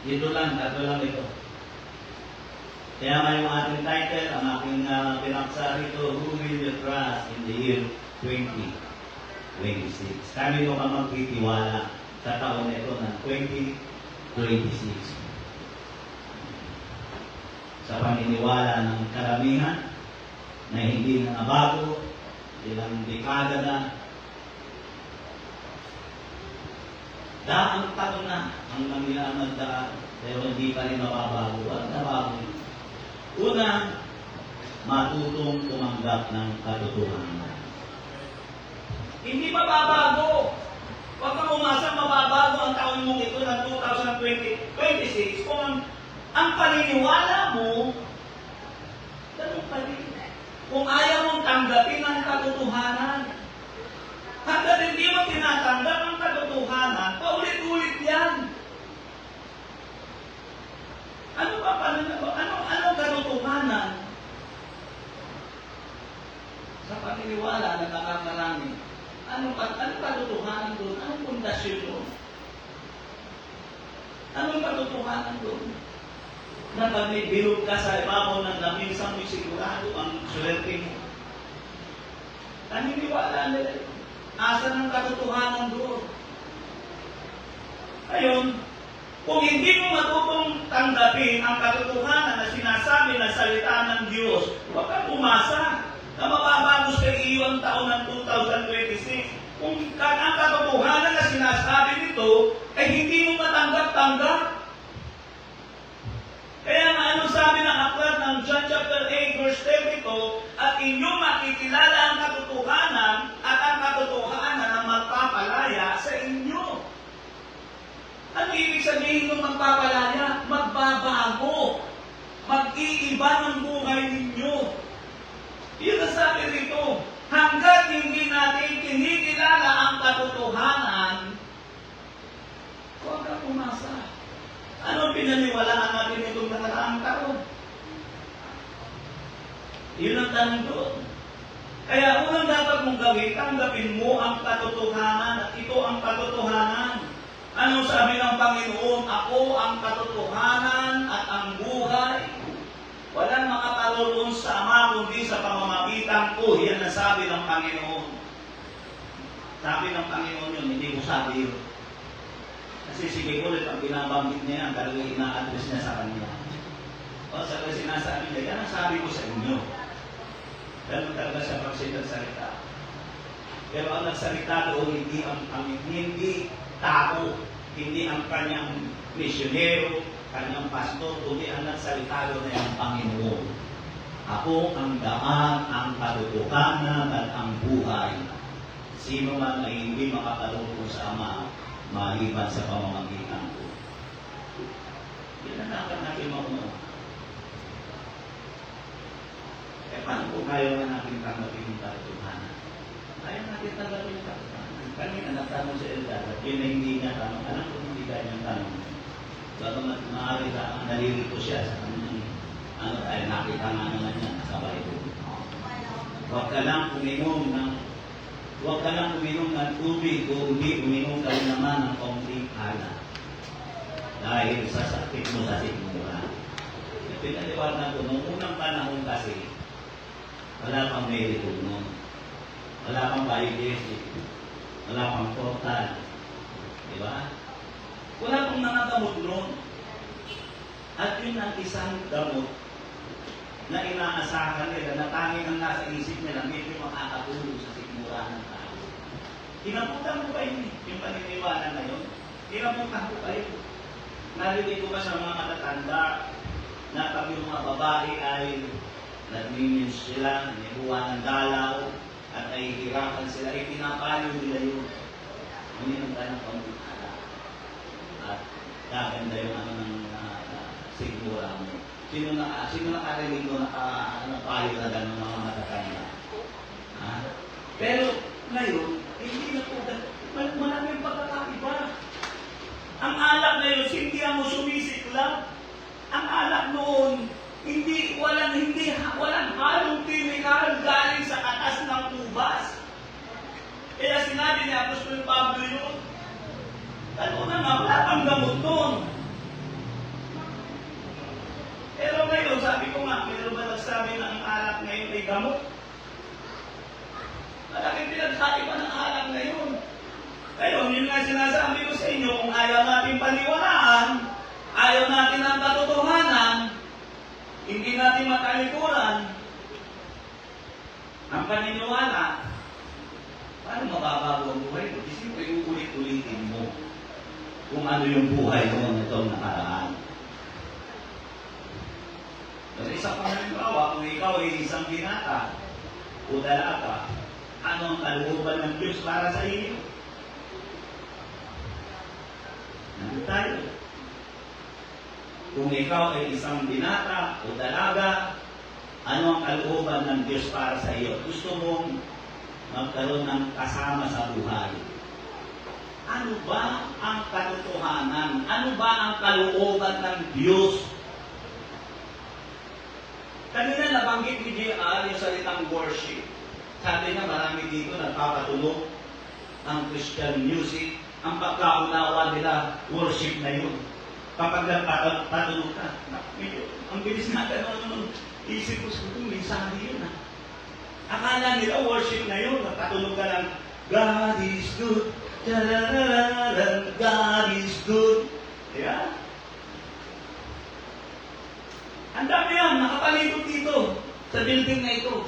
dito lang, tatlo lang ito. Kaya nga yung ating title, ang aking pinaksa rito, Who Will You Trust in the Year 2026? Kami mo ka magtitiwala sa taon na ito ng 2026. Sa paniniwala ng karamihan na hindi na nabago, ilang dekada na, daang taon na ang nangyayang nagdaan, pero hindi pa rin mababago at nabago. Una, matutong tumanggap ng katotohanan. Hindi mababago. Huwag kang umasa mababago ang taon mong ito ng 2026 kung ang paniniwala mo, ganun pa rin. Kung ayaw mong tanggapin ang katotohanan, hanggang hindi mo tinatanggap ang katotohanan, paulit-ulit yan. Ano ba anong katotohanan? Sa paniniwala na nakakarami, anong katotohanan doon? Anong pundasyon doon? Anong katotohanan doon? Na pag may bilog ka sa ibabaw ng lamisang may sigurado ang swerte mo. Paniniwala nila. Asa ng katotohanan doon? Ayun, kung hindi mo matutong tanggapin ang katotohanan na sinasabi ng salita ng Diyos, huwag kang umasa na mababago sa iyo ang taon ng 2026. Kung ang katotohanan na sinasabi nito ay hindi mo matanggap-tanggap. Kaya nga anong sabi ng aklat ng John chapter 8 verse 32, at inyo makikilala ang katotohanan at ang katotohanan ang magpapalaya sa inyo. Ano ibig sabihin ng magpapalaya? Magbabago. Mag-iiba ng buhay ninyo. Yun ang sabi rito. Hanggat hindi natin kinikilala ang katotohanan, huwag kang umasa. Ano pinaniwalaan natin itong nakaraang taon? Yun ang tanong doon. Kaya unang dapat mong gawin, tanggapin mo ang katotohanan at ito ang katotohanan. Anong sabi ng Panginoon? Ako ang katotohanan at ang buhay. Walang makaparoon sa Ama kundi sa pamamagitan ko. Yan ang sabi ng Panginoon. Sabi ng Panginoon yun, hindi ko sabi yun. Kasi sige ulit, pag binabanggit niya yan, talagang ina-address niya sa kanya. O sa sinasabi niya, yan ang sabi ko sa inyo. Ganun talaga siya pag sinagsalita. Pero ang nagsalita doon, hindi tao, hindi ang kanyang misyonero, kanyang pastor, kundi ang nagsalita doon ay ang Panginoon. Ako ang daan, ang katotohanan at ang buhay. Sino man ay hindi makakalungkot sa Ama, maliban sa pamamagitan ko. Yan ang dapat natin mauna. Eh paano kung ayaw na natin tanggapin yung katotohanan? Ayaw natin tanggapin yung katotohanan. Kanina nagtanong si Eldad at yun na hindi niya tanong. Alam ko hindi kanyang tanong. Bago maaari ka, nalilito siya sa kanyang nakita nga naman niya sa Bible. Huwag ka lang uminom ng tubig kung hindi uminom ka rin naman ng kaunting alak. Dahil sa sakit mo sa sikmura. Pinaliwanag ko, noong unang panahon kasi, wala pang medical noon. Wala pang biodetic. Wala pang portal. Diba? Wala pang mga gamot noon. At yun ang isang gamot na inaasahan nila na tanging ang nasa isip nila medyo makakatulong sa sikmura ng tao. Inabutan mo ba yun? Yung paniniwala na yun? Inabutan ko pa yun. Narinig ko ba sa mga matatanda na pag yung mga babae ay nag-minions sila, nibuha ng dalaw, at ay hirapan sila, ay pinapalo nila yun. Uminom ka ng pamutala. At kaganda yung ng sigura mo. Sino nakarinig mo payo na gano'n ng mga matatanda? Ha? Pero ngayon, hindi na po, maraming pagkakaiba. Ang alak ngayon, hindi mo sumisiklab. Ang alak noon, walang halong chemical galing sa katas ng ubas. Kaya sinabi ni Apostol Pablo yun, ano na nga, wala pang gamot doon. Pero ngayon, sabi ko nga, mayroon ba nagsabi na ang alak ngayon ay gamot? Malaking pinagkaiba ng alak ngayon. Ngayon, yun nga sinasabi ko sa inyo, kung ayaw natin paniwalaan, ayaw natin ang katotohanan, hindi natin matalikuran ang paniniwala, paano mababago ang buhay mo? Siyempre, uulit-ulitin mo kung ano yung buhay mo nitong nakaraan. Kasi isa pang halimbawa, kung ikaw ay isang binata o dalaga, ano ang kalooban ng Diyos para sa iyo? Nandun tayo. Kung ikaw ay isang binata o dalaga, ano ang kalooban ng Diyos para sa iyo? Gusto mong magkaroon ng kasama sa buhay. Ano ba ang katotohanan? Ano ba ang kalooban ng Diyos? Kanina nabanggit ni JR yung salitang worship. Sabi na marami dito nagpapatunog ng Christian music. Ang pagkaunawa nila, worship na yun. Kapag nagpatunog ka, ang bilis na gano'n, isip ko sa kung mensahe yun. Akala nila worship na yun. Nagpatunog ka ng God is good, God is good. Yeah? Ang dami yan, nakapalibot dito sa building na ito.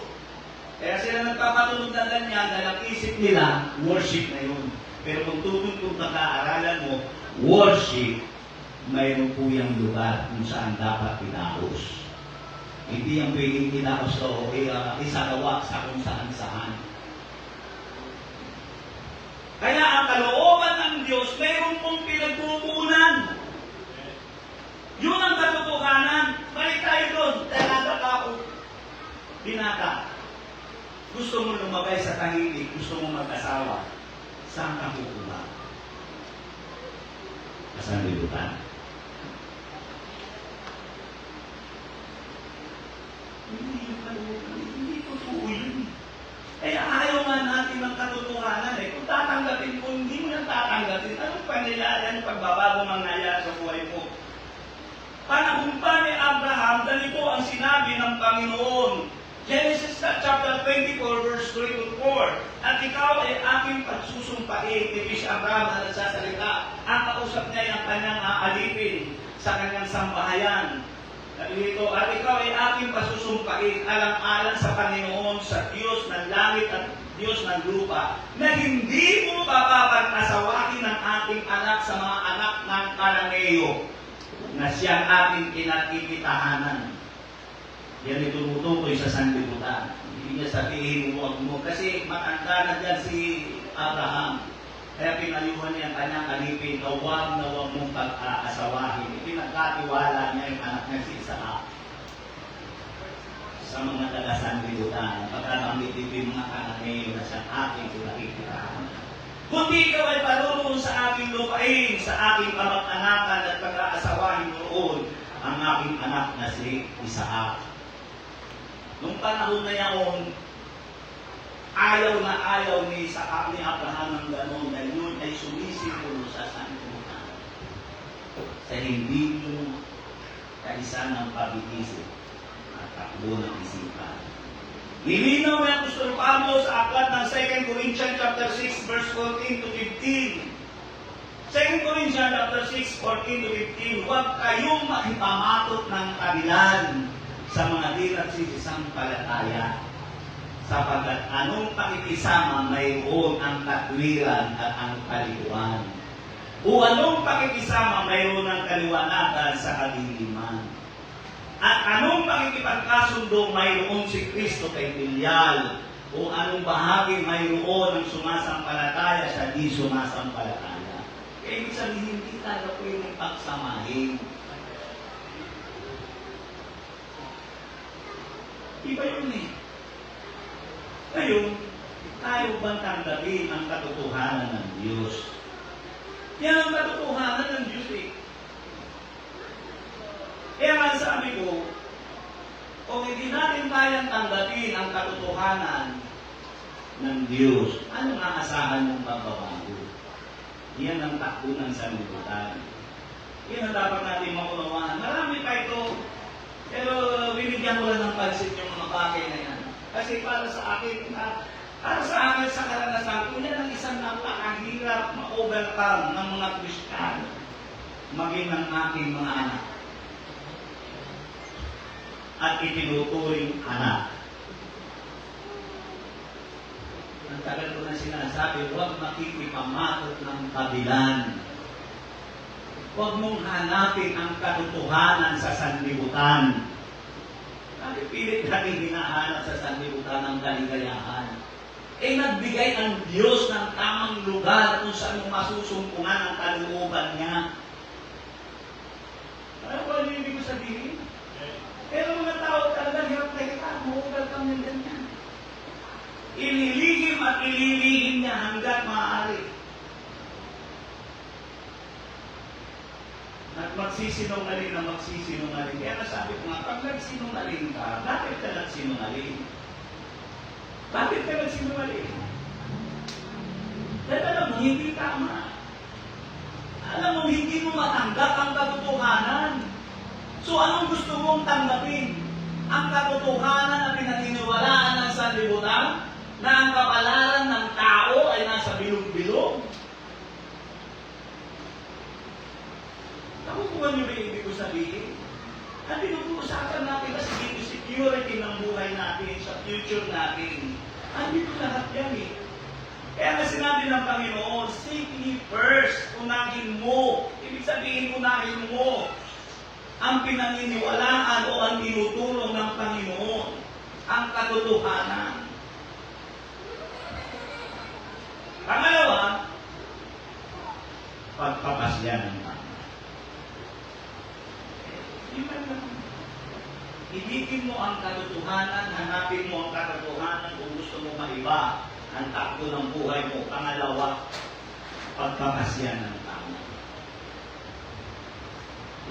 Kaya sila nagpapatunog na ganyan dahil ang isip nila, worship na yun. Pero kung tutun pagkaaralan mo, worship, mayroon po yung lugar kung saan dapat tinaos. Hindi yung pwedeng tinaos o isagawa sa kung saan-saan. Kaya ang kalooban ng Diyos, mayroon pong pinagpupunan. Yun ang katotohanan. Balik tayo doon. Dalaga ka o binata. Gusto mo lumagay sa tahimik, gusto mo mag-asawa. Saan ka kukuha? Kasanlibutan. Hindi totoo yun. Kaya ayaw nga natin ng katotohanan eh. Kung tatanggapin mo, hindi mo nang tatanggapin. Anong pangyayari, anong pagbabago mangyayari sa buhay mo? Panahon pa ni Abraham, ganito ang sinabi ng Panginoon. Genesis chapter 24, verse 3 to 4. At ikaw ay aking pagsusumpain. Ibig si Abraham na nagsasalita. Ang kausap niya ay ang kanyang aalipin sa kanyang sambahayan. Dito, at ikaw ay aking pagsusumpain alang-alang sa Panginoon, sa Diyos ng langit at Diyos ng lupa, na hindi mo papapag-asawahin ng ating anak sa mga anak ng Kananeo, na siyang ating kinakikitahanan. Yan itutukoy sa sanlibutan. Hindi niya sabihin, huwag mo. Kasi matanda na dyan si Abraham. Kaya pinayuhan niya ang kanyang alipin na huwag mong pag-aasawahin. Ipinagkatiwala niya yung anak niya si Isaac. Sa mga taga-sanlibutan, pagkakamit yung mga Kananeo na siyang ating kinakikitahanan. Kundi ikaw ay parurong sa aking lupain, sa aking kamag-anakan at pag-aasawahin noon ang aking anak na si Isaac. Nung panahon na yaon, ayaw na ayaw ni Isaac ni Abraham ng gano'n na yun ay sumisimulo sa sanlibutan. Sa hindi mo kaisa ng pag-iisip at takbo ng isipan. Nilinaw ni Apostol Pablo sa aklat ng 2 Corinthians chapter 6 verse 14 to 15. 2 Corinthians chapter 6, 14 to 15. Huwag kayong makipamatot ng kabilan sa mga di nagsisampalataya, sapagkat anong pakikisama mayroon ang katwiran at ang kalikuan. O anong pakikisama mayroon ang kaliwanagan sa kadiliman. At anong pakikipagkasundo mayroon si Kristo kay Belial? O anong bahagi mayroon ng sumasampalataya sa di sumasampalataya? Kaya ibig sabihin, hindi tayo pwedeng pagsamahin. Iba yun eh. Ngayon, tayo bang tanggapin ang katotohanan ng Diyos? Yan ang katotohanan ng Diyos eh. Kaya nga sabi ko, kung hindi natin kayang tanggapin ang katotohanan ng Diyos, ano nga asahan mong magbabago? Yan ang takbo ng sanlibutan. Yan ang dapat natin maunawaan. Marami pa ito, pero binigyan ko lang ng pansin yung mga bagay na yan. Kasi para sa akin sa karanasan ko, yan ang isang napakahirap ma-overcome ng mga Kristiyano, maging ng aking mga anak. At itinuturing anak. Ang tagal ko na sinasabi, huwag makikipamatot ng kabilan. Huwag mong hanapin ang katotohanan sa sanlibutan. Bakit pilit natin hinahanap sa sanlibutan ng kaligayahan? Nagbigay ang Diyos ng tamang lugar kung saan mo masusumpungan ang kalooban niya. Ano ba yung ibig ko sabihin? Pero mga tao talaga hirap na kita, ma-overcome ng ganyan. Ililihim at ililihim niya hanggat maaari. At magsisinungaling na magsisinungaling. Kaya nasabi ko nga, pag nagsinungaling ka, bakit ka nagsinungaling? Bakit ka nagsinungaling? Dahil alam mo, hindi tama. Alam mo, hindi mo matanggap ang katotohanan. So, anong gusto mong tanggapin? Ang katotohanan na pinaniniwalaan ng sanlibutan na ang kapalaran ng tao ay nasa bilog-bilog? Nakukuha niyo ba yung ibig ko sabihin? Ang pinag-uusapan natin kasi dito security ng buhay natin, sa future natin. Andito lahat yan eh. Kaya nga sinabi ng Panginoon, seek ye first, unahin mo. Ibig sabihin, unahin mo ang pinaniniwalaan o ang tinutulong ng Panginoon, ang katotohanan. Pangalawa, pagpapasya ng tama. Ibigin mo ang katotohanan, hanapin mo ang katotohanan kung gusto mo maiba ang takbo ng buhay mo. Pangalawa, pagpapasya ng tama.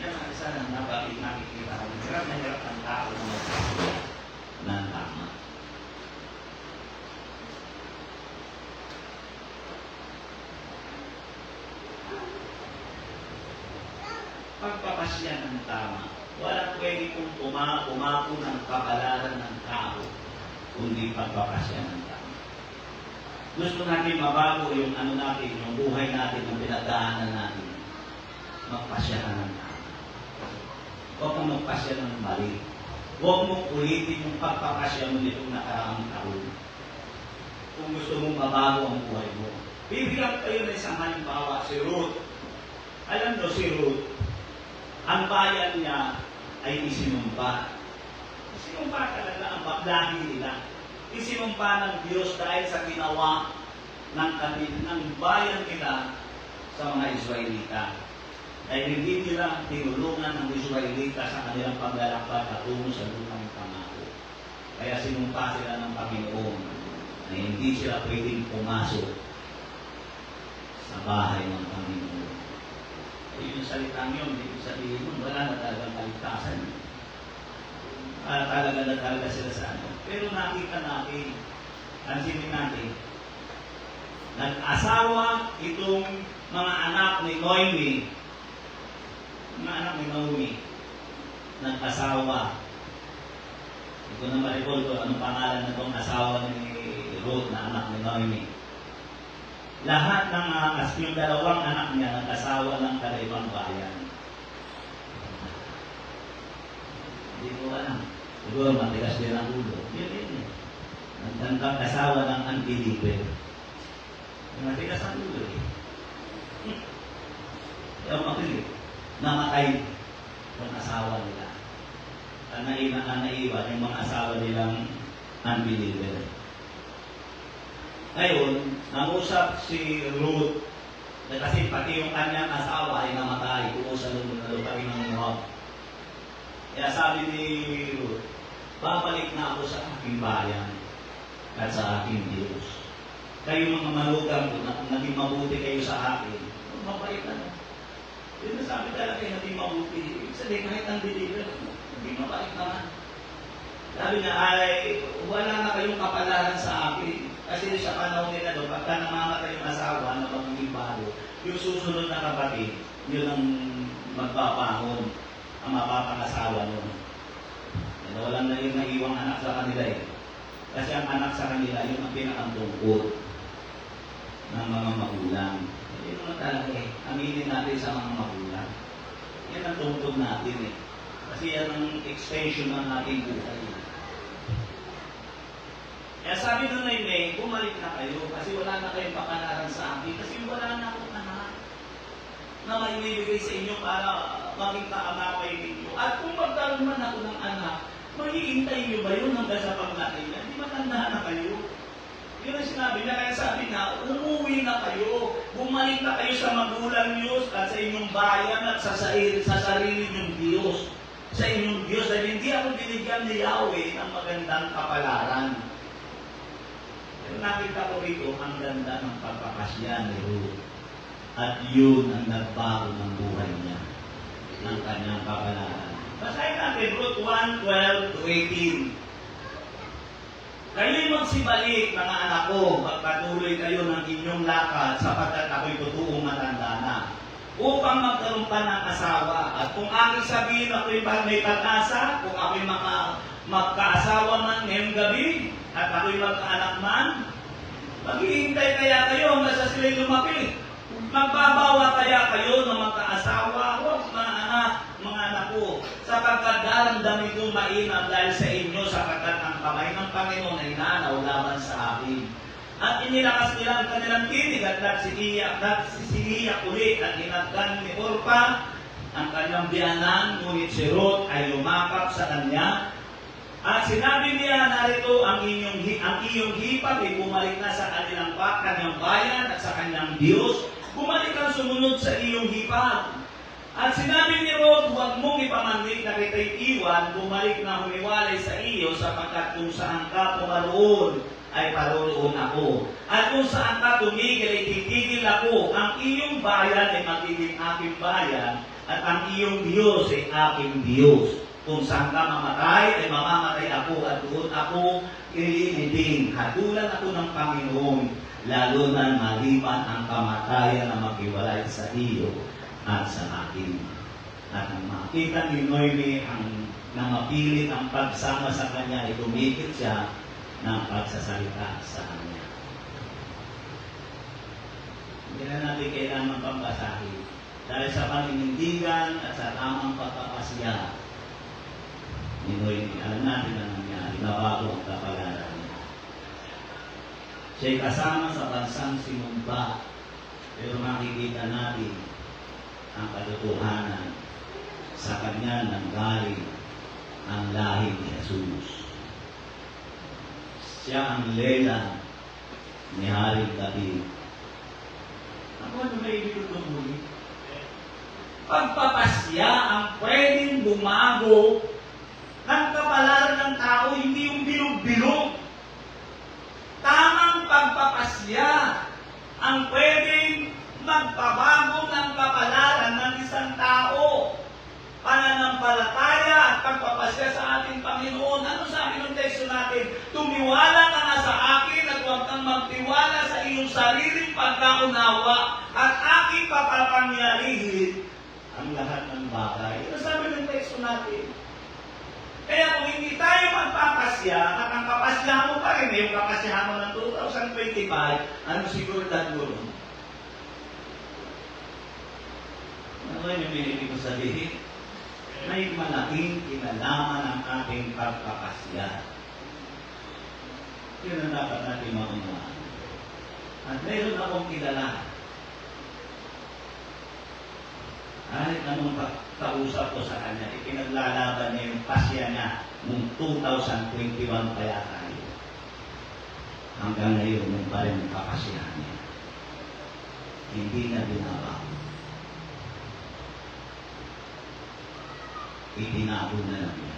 Yan ang isa na nakikita ko. Hirap na hirap ang tao na magpapasya ng tama. Pagpapasya ng tama. Walang pwede kong umako ng kapalaran ng tao, kundi pagpapasya ng tama. Gusto natin mabago yung ano natin, yung buhay natin, yung pinagdaanan natin. Magpasyahan ng tama. Huwag mong magpasya ng mali. Huwag mong ulitin yung pagpapasya mo nitong nakaraang taon. Kung gusto mong mabago ang buhay mo. Bibigyan kayo ng isang halimbawa, si Ruth. Alam mo si Ruth, ang bayan niya ay isinumpa. Isinumpa talaga ang baklahi nila. Isinumpa ng Diyos dahil sa ginawa ng bayan nila sa mga Israelita. Dahil hindi nila tinulungan ng Israelita sa kanilang paglalakbay patungo sa lupang pangako. Kaya sinumpa sila ng Panginoon na hindi sila pwedeng pumasok sa bahay ng Panginoon. Yung salitang yun, ibig sabihin mo, wala na talagang kaligtasan. Talaga na talaga sila sa ano. Pero nakita natin, pansinin natin, nag-asawa itong mga anak ni Noemi, mga anak ni Naomi, nag-asawa. Hindi ko na ma-recall ko anong pangalan na itong asawa ni Ruth na anak ni Noemi. Lahat ng yung dalawang anak niya nag-asawa ng kalaibang bayan. Hindi ko alam. Siguro matigas din ang ulo. Yun eh. Nag-asawa ng unbeliever. Matigas ang ulo eh. Kaya makilig. Namatay ang asawa nila. Ang naiwan yung mga asawa nilang unbeliever. Ngayon, nangusap si Ruth na kasi pati yung kanyang asawa ay namatay kung sa lupa ng Moab. Kaya sabi ni Ruth, babalik na ako sa aking bayan at sa aking Diyos. Kayo mga manugang, kung naging mabuti kayo sa akin, mabait na. Yun na sabi talaga kayo naging mabuti. Ibig sabihin, kahit ang believer, naging mabait naman. Sabi niya, ay, wala na kayong kapalaran sa akin. Kasi sa panahon nila doon, pagka namamatay yung asawa na pagiging bago, yung susunod na kapatid, yun ang magpapahon, ang mapapangasawa nun. Walang na yung naiwang anak sa kanila eh. Kasi ang anak sa kanila, yun ang pinakantungkot ng mga magulang. Yun naman talaga eh. Aminin natin sa mga magulang. Yan ang tungkod natin eh. Kasi yan ang extension ng ating buhay. Kaya sabi nun na May, bumalik na kayo kasi wala na kayong pakalaran sa akin. Kasi wala na akong anak na maibibigay sa inyo para maging kaamapay ninyo. At kung magkaroon man ako ng anak, mahiintay niyo ba yun hanggang sa paglaki niya? Hindi matanda na kayo. Yun ang sinabi niya. Kaya sabi na, umuwi na kayo. Bumalik na kayo sa magulang niyo at sa inyong bayan at sa sarili niyong Diyos. Sa inyong Diyos. Dahil hindi ako binigyan ni Yahweh ng magandang kapalaran. Pero nakita ko rito, ang ganda ng pagpapasya ni Ruth. At yun ang nagbago ng buhay niya, ng kanyang kapalaran. Basahin natin, Ruth 1:12-18. Kayo'y magsibalik, mga anak ko, magpatuloy kayo ng inyong lakad sapagkat ako'y totoong matanda na, upang magkaroon pa ng asawa. At kung aking sabihin ako'y may pag-asa, kung ako'y magkaasawa man ngayong gabi, at ako'y magkaanak man, maghihintay kaya kayo hanggang sa sila'y lumapit. Magbabawa kaya kayo ng magkaasawa, huwag mga anak ko, sapagkat daramdamin ko mainam dahil sa inyo, sapagkat ang kamay ng Panginoon ay nanaw laban sa akin. At inilakas nila ang kanilang tinig at nagsisiyak ulit at inagkan ni Orpa ang kanyang biyanan, ngunit si Ruth ay lumakap sa kanya. At sinabi niya, narito ang iyong hipag ay bumalik na sa kanyang bayan at sa kanyang Diyos. Bumalik ang sumunod sa iyong hipag. At sinabi ni Ruth, huwag mong ipamanlig na kita'y iwan, bumalik na humiwalay sa iyo, sapagkat kung saan ka pumaroon, ay paroroon ako. At kung saan ka tumigil, ay titigil ako. Ang iyong bayan ay magiging aking bayan, at ang iyong Diyos ay aking Diyos. Kung saan ka mamatay, ay mamamatay ako at doon ako ililibing. Hatulan ako ng Panginoon, lalo na maliban ang kamatayan na maghiwalay sa iyo at sa akin. At nang makita ni Noemi na mapilit ang pagsama sa kanya, ay tumigil siya ng pagsasalita sa kanya. Hindi na natin kailangan pambasahin. Dahil sa paninindigan at sa tamang pagpapasya, alam natin na nangyari, nabago ang kapalaran niya. Siya'y kasama sa bansang sinumba, pero makikita natin ang katotohanan sa kanya nanggaling ang lahi ni Jesus. Siya ang lela ni Haring David. Ano ba ibig ito muli? Pagpapasya ang pwedeng bumago ng kapalaran ng tao, hindi yung bilog-bilog. Tamang pagpapasya ang pwedeng magpabago ng kapalaran ng isang tao. Pananampalataya at pagpapasya sa ating Panginoon. Ano sabi ng teksto natin? Tumiwala ka na sa akin at huwag kang magtiwala sa iyong sariling pagkaunawa at aking papapangyarihin ang lahat ng bagay. Ano sabi ng teksto natin? Kaya kung hindi tayo magpapasya, at ang kapasya mo pa rin, yung kapasya mo ng 2025, ano siguridad mo rin? Ano yung ibig ko sabihin? May malaking kinalaman ang ating pagpapasya. Yun ang dapat natin maunawaan. At mayroon akong kilala. Kahit anong pagkausap ko sa kanya, ipinaglalaban niya yung pasya niya noong 2021 kaya tayo. Hanggang ngayon, yung pa rin ang kapasyahan niya. Hindi na binabago. Itinago na lang niya.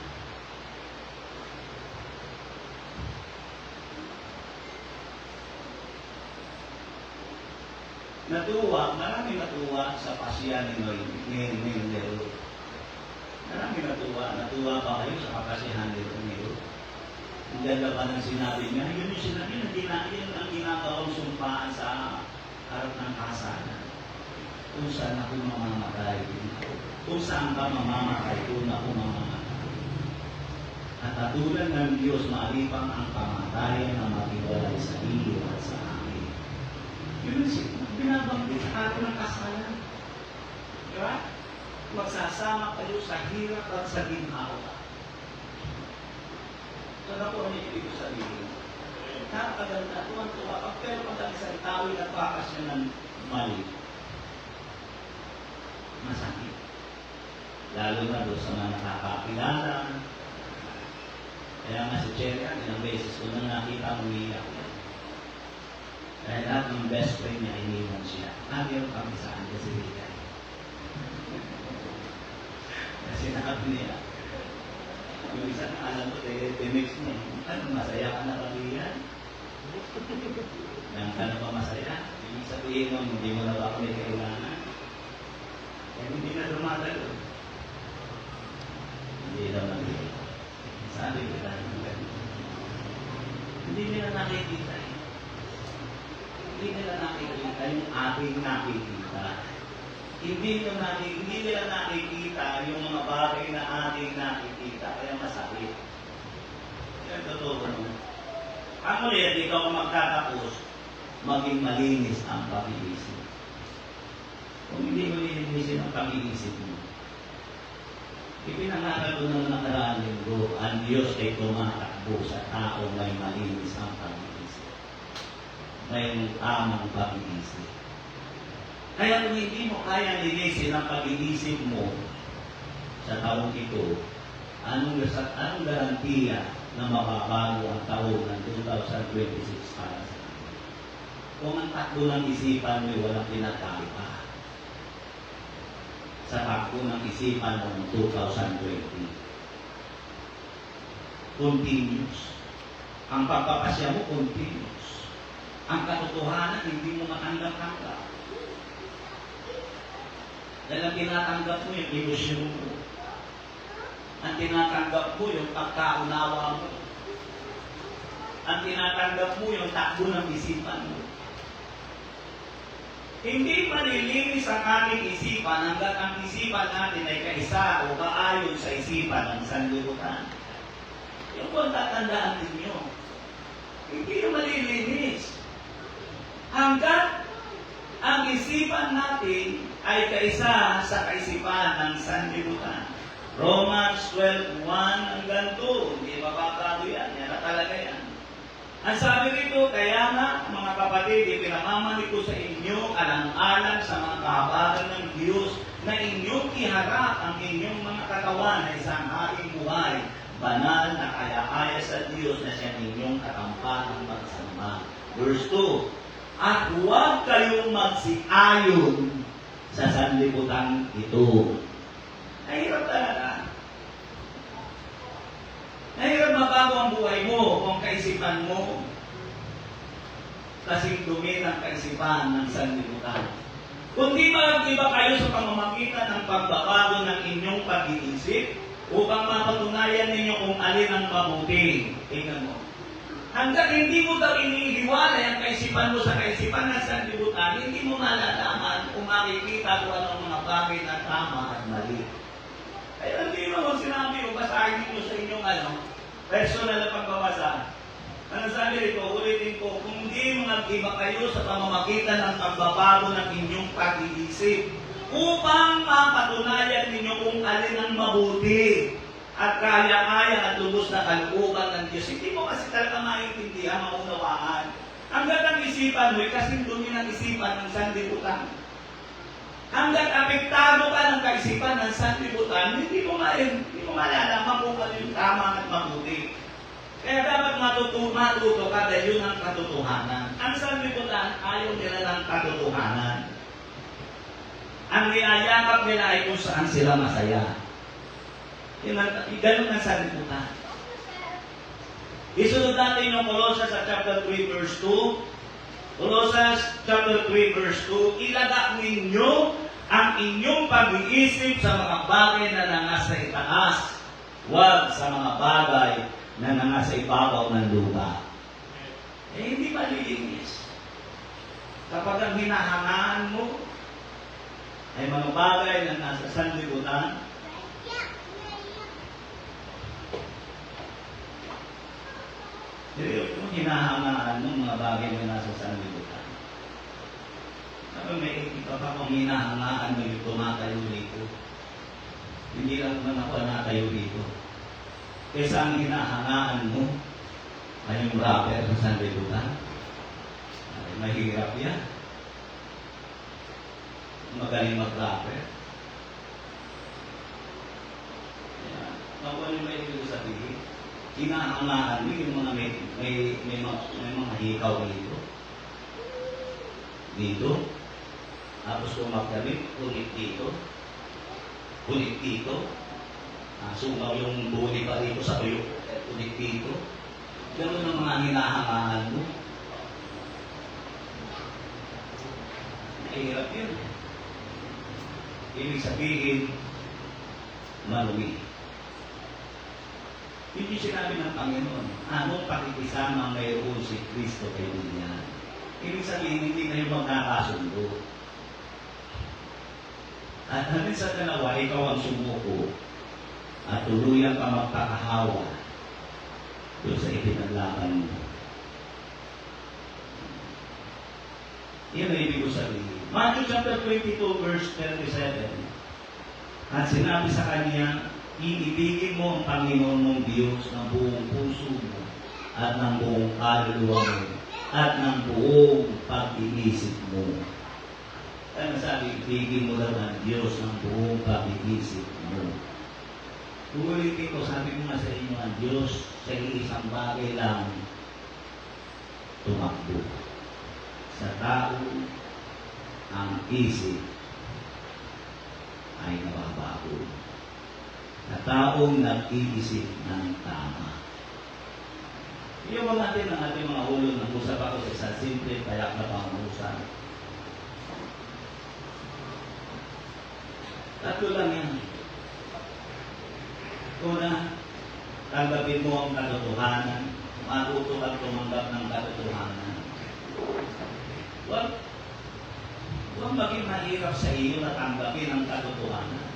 Marami natuwa sa pasya ni Nero. Marami natuwa ba kayo sa kapasyahan ni Nero? Ang ganda pa ng sinabi niya, yun yung sinabi na yun ang ginagawang sumpaan sa harap ng kasalan. Kung saan ako mamamatay, kung saan ka mamamatay, kung ako mamamatay. At katulad ng Diyos, maalipang ang kamatayan na matiwalay sa iyo at sa akin. Yun yung binabanggit sa atin ng kasalan. Diba? Magsasama kayo sa hirap at sa ginhawa. So na po ang ibig ko sabihin. Nakakaganda, tuwan-tuwa. Pag pero pag ang isang tao na pakas niya ng mali, masakit. Lalo na doon sa mga nakakakilala. Kaya nga si Cheria, ilang beses ko nang nakita umiiyak yan. Dahil lahat ng best friend niya, iniwan siya. Ayaw kami saan kasi bigay. Kasi sinabi niya, yung isa na alam ko, mix niya, ano, masaya ka na kami yan? Nang ka na ba masaya? Ibig sabihin mo, hindi mo na ba kami kailangan? Kaya hindi na dumadalo. Hindi naman yun. Sabi ko tayo ng ganito. Hindi nila nakikita eh. Hindi nila nakikita yung ating nakikita. Hindi nila nakikita yung mga bagay na ating nakikita. Kaya masakit. Kaya totoo naman. Ang ulit, ikaw magtatapos, maging malinis ang pag-iisip. Kung hindi mo lilinisin ang pag-iisip mo, ipinangaral ko ng nakaraan linggo, ang Diyos ay tumatakbo sa tao may malinis ang pag-iisip. May tamang pag-iisip. Kaya kung hindi mo kaya linisin ang pag-iisip mo sa taong ito, anong garantiya na mababago ang taon ng 2026 para sa atin? Kung ang takbo ng isipan mo walang pinagkaiba sa takbo ng isipan ng 2020. Continuous. Ang pagpapasya mo, continuous. Ang katotohanan, hindi mo matanggap-tanggap. Dahil ang tinatanggap mo yung ilusyon mo. Ang tinatanggap mo yung pagkaunawa mo. Ang tinatanggap mo yung takbo ng isipan mo. Hindi malilinis ang ating isipan hanggat ang isipan natin ay kaisa o kaayon sa isipan ng sanlibutan. Yung kung tatandaan ninyo, hindi yung malilinis. Hanggat ang isipan natin ay kaisa sa kaisipan ng sanlibutan. Romans 12:1 hanggang 2. Hindi mapapagado yan. Yan na talaga yan. Ang sabi rito, kaya nga, mga kapatid, ipinamamali ko sa inyo alang-alang sa mga kahabagan ng Diyos na inyong iharap ang inyong mga katawan na isang haing buhay, banal na kaya-aya sa Diyos na siya ninyong katampanan magsama. Verse 2, at huwag kayong magsiayon sa sanlibutan ito. Nahirap talaga. Nahirap mabago ang buhay mo kung kaisipan mo kasing dumi ng kaisipan ng sanlibutan. Kung di mag-iba kayo sa pamamagitan ng pagbabago ng inyong pag-iisip upang mapatunayan ninyo kung alin ang mabuti. Tingnan mo. Hanggang hindi mo daw inihiwalay ang kaisipan mo sa kaisipan ng sanlibutan, hindi mo malalaman kung makikita kung anong mga bagay na tama at mali. Kaya hindi mo sinabi o basahin ninyo sa inyong personal na pagbabasa. Ano sabi rito, ulitin ko, kung hindi mag-iba kayo sa pamamagitan ng pagbabago ng inyong pag-iisip upang mapatunayan ninyo kung alin ang mabuti at kaya-kaya at lubos na kalooban ng Diyos. Hindi mo kasi talaga maintindihan, maunawaan. Hanggang ang isipan mo, kasing dumi ng isipan ng sanlibutan. Hanggang apektado ka ng kaisipan ng sanlibutan, hindi mo malalaman kung ano yung tama at mabuti. Kaya dapat matuto ka dahil yun ang katotohanan. Ang sanlibutan, ayaw nila ng katotohanan. Ang niyayakap nila ay kung saan sila masaya. Ganun ang sanlibutan. Isunod natin yung Colossians sa chapter 3 verse 2. Colossians chapter 3 verse 2, ilagak ninyo ang inyong pag-iisip sa mga bagay na nangasa itaas, huwag sa mga bagay na nangasa ibabaw ng lupa. Hindi malilinis. Kapag ang hinahangaan mo ay mga bagay na nasa sanlibutan, yung hinahangaan mo mga bagay na nasa sanlibutan. Kapag may iba pa kung hinahangaan mo yung tumatayo dito, hindi lang naman ako natayo dito. Kaysa ang hinahangaan mo ay yung rapper sa sanlibutan. Ay, mahirap yan. Magaling mag-rapper. Ano may ibig sabihin? Hinahangaan mo yung mga may mga hikaw dito. Dito. Tapos kumakabit, ulit dito. Ulit dito. Sungaw yung buli pa dito sa tuyo. Ulit dito. Ganun ang mga hinahangaan mo. Mahirap yun. Ibig sabihin, marumi. Hindi sinabi ng Panginoon, anong pakikisama mayroon si Kristo kay William? Ibig sabihin, hindi kayo magkakasundo. At hanggang sa dalawa, ikaw ang sumuko at tuluyan ka magpakahawa doon sa ipinaglaban mo. Yan ang ibig ko sabihin. Matthew chapter 22 verse 37. At sinabi sa kanya, iibigin mo ang Panginoon mong Diyos ng buong puso mo at ng buong kaluluwa mo at ng buong pag-iisip mo. Ano sabi, ibigin mo daw ang Diyos ng buong pag-iisip mo. Ulitin ko, sabi ko nga sa inyo, ang Diyos sa isang bagay lang tumakbo. Sa tao, ang isip ay nababago. Na taong nag-iisip ng tama. Iyawan natin ang ating mga ulo ng usap ako sa isang simple payak na pangusan. Tatlo lang yan. Una, tanggapin mo ang katotohanan. Matuto at tumanggap ng katotohanan. Huwag maging mahirap sa iyo na tanggapin ang katotohanan.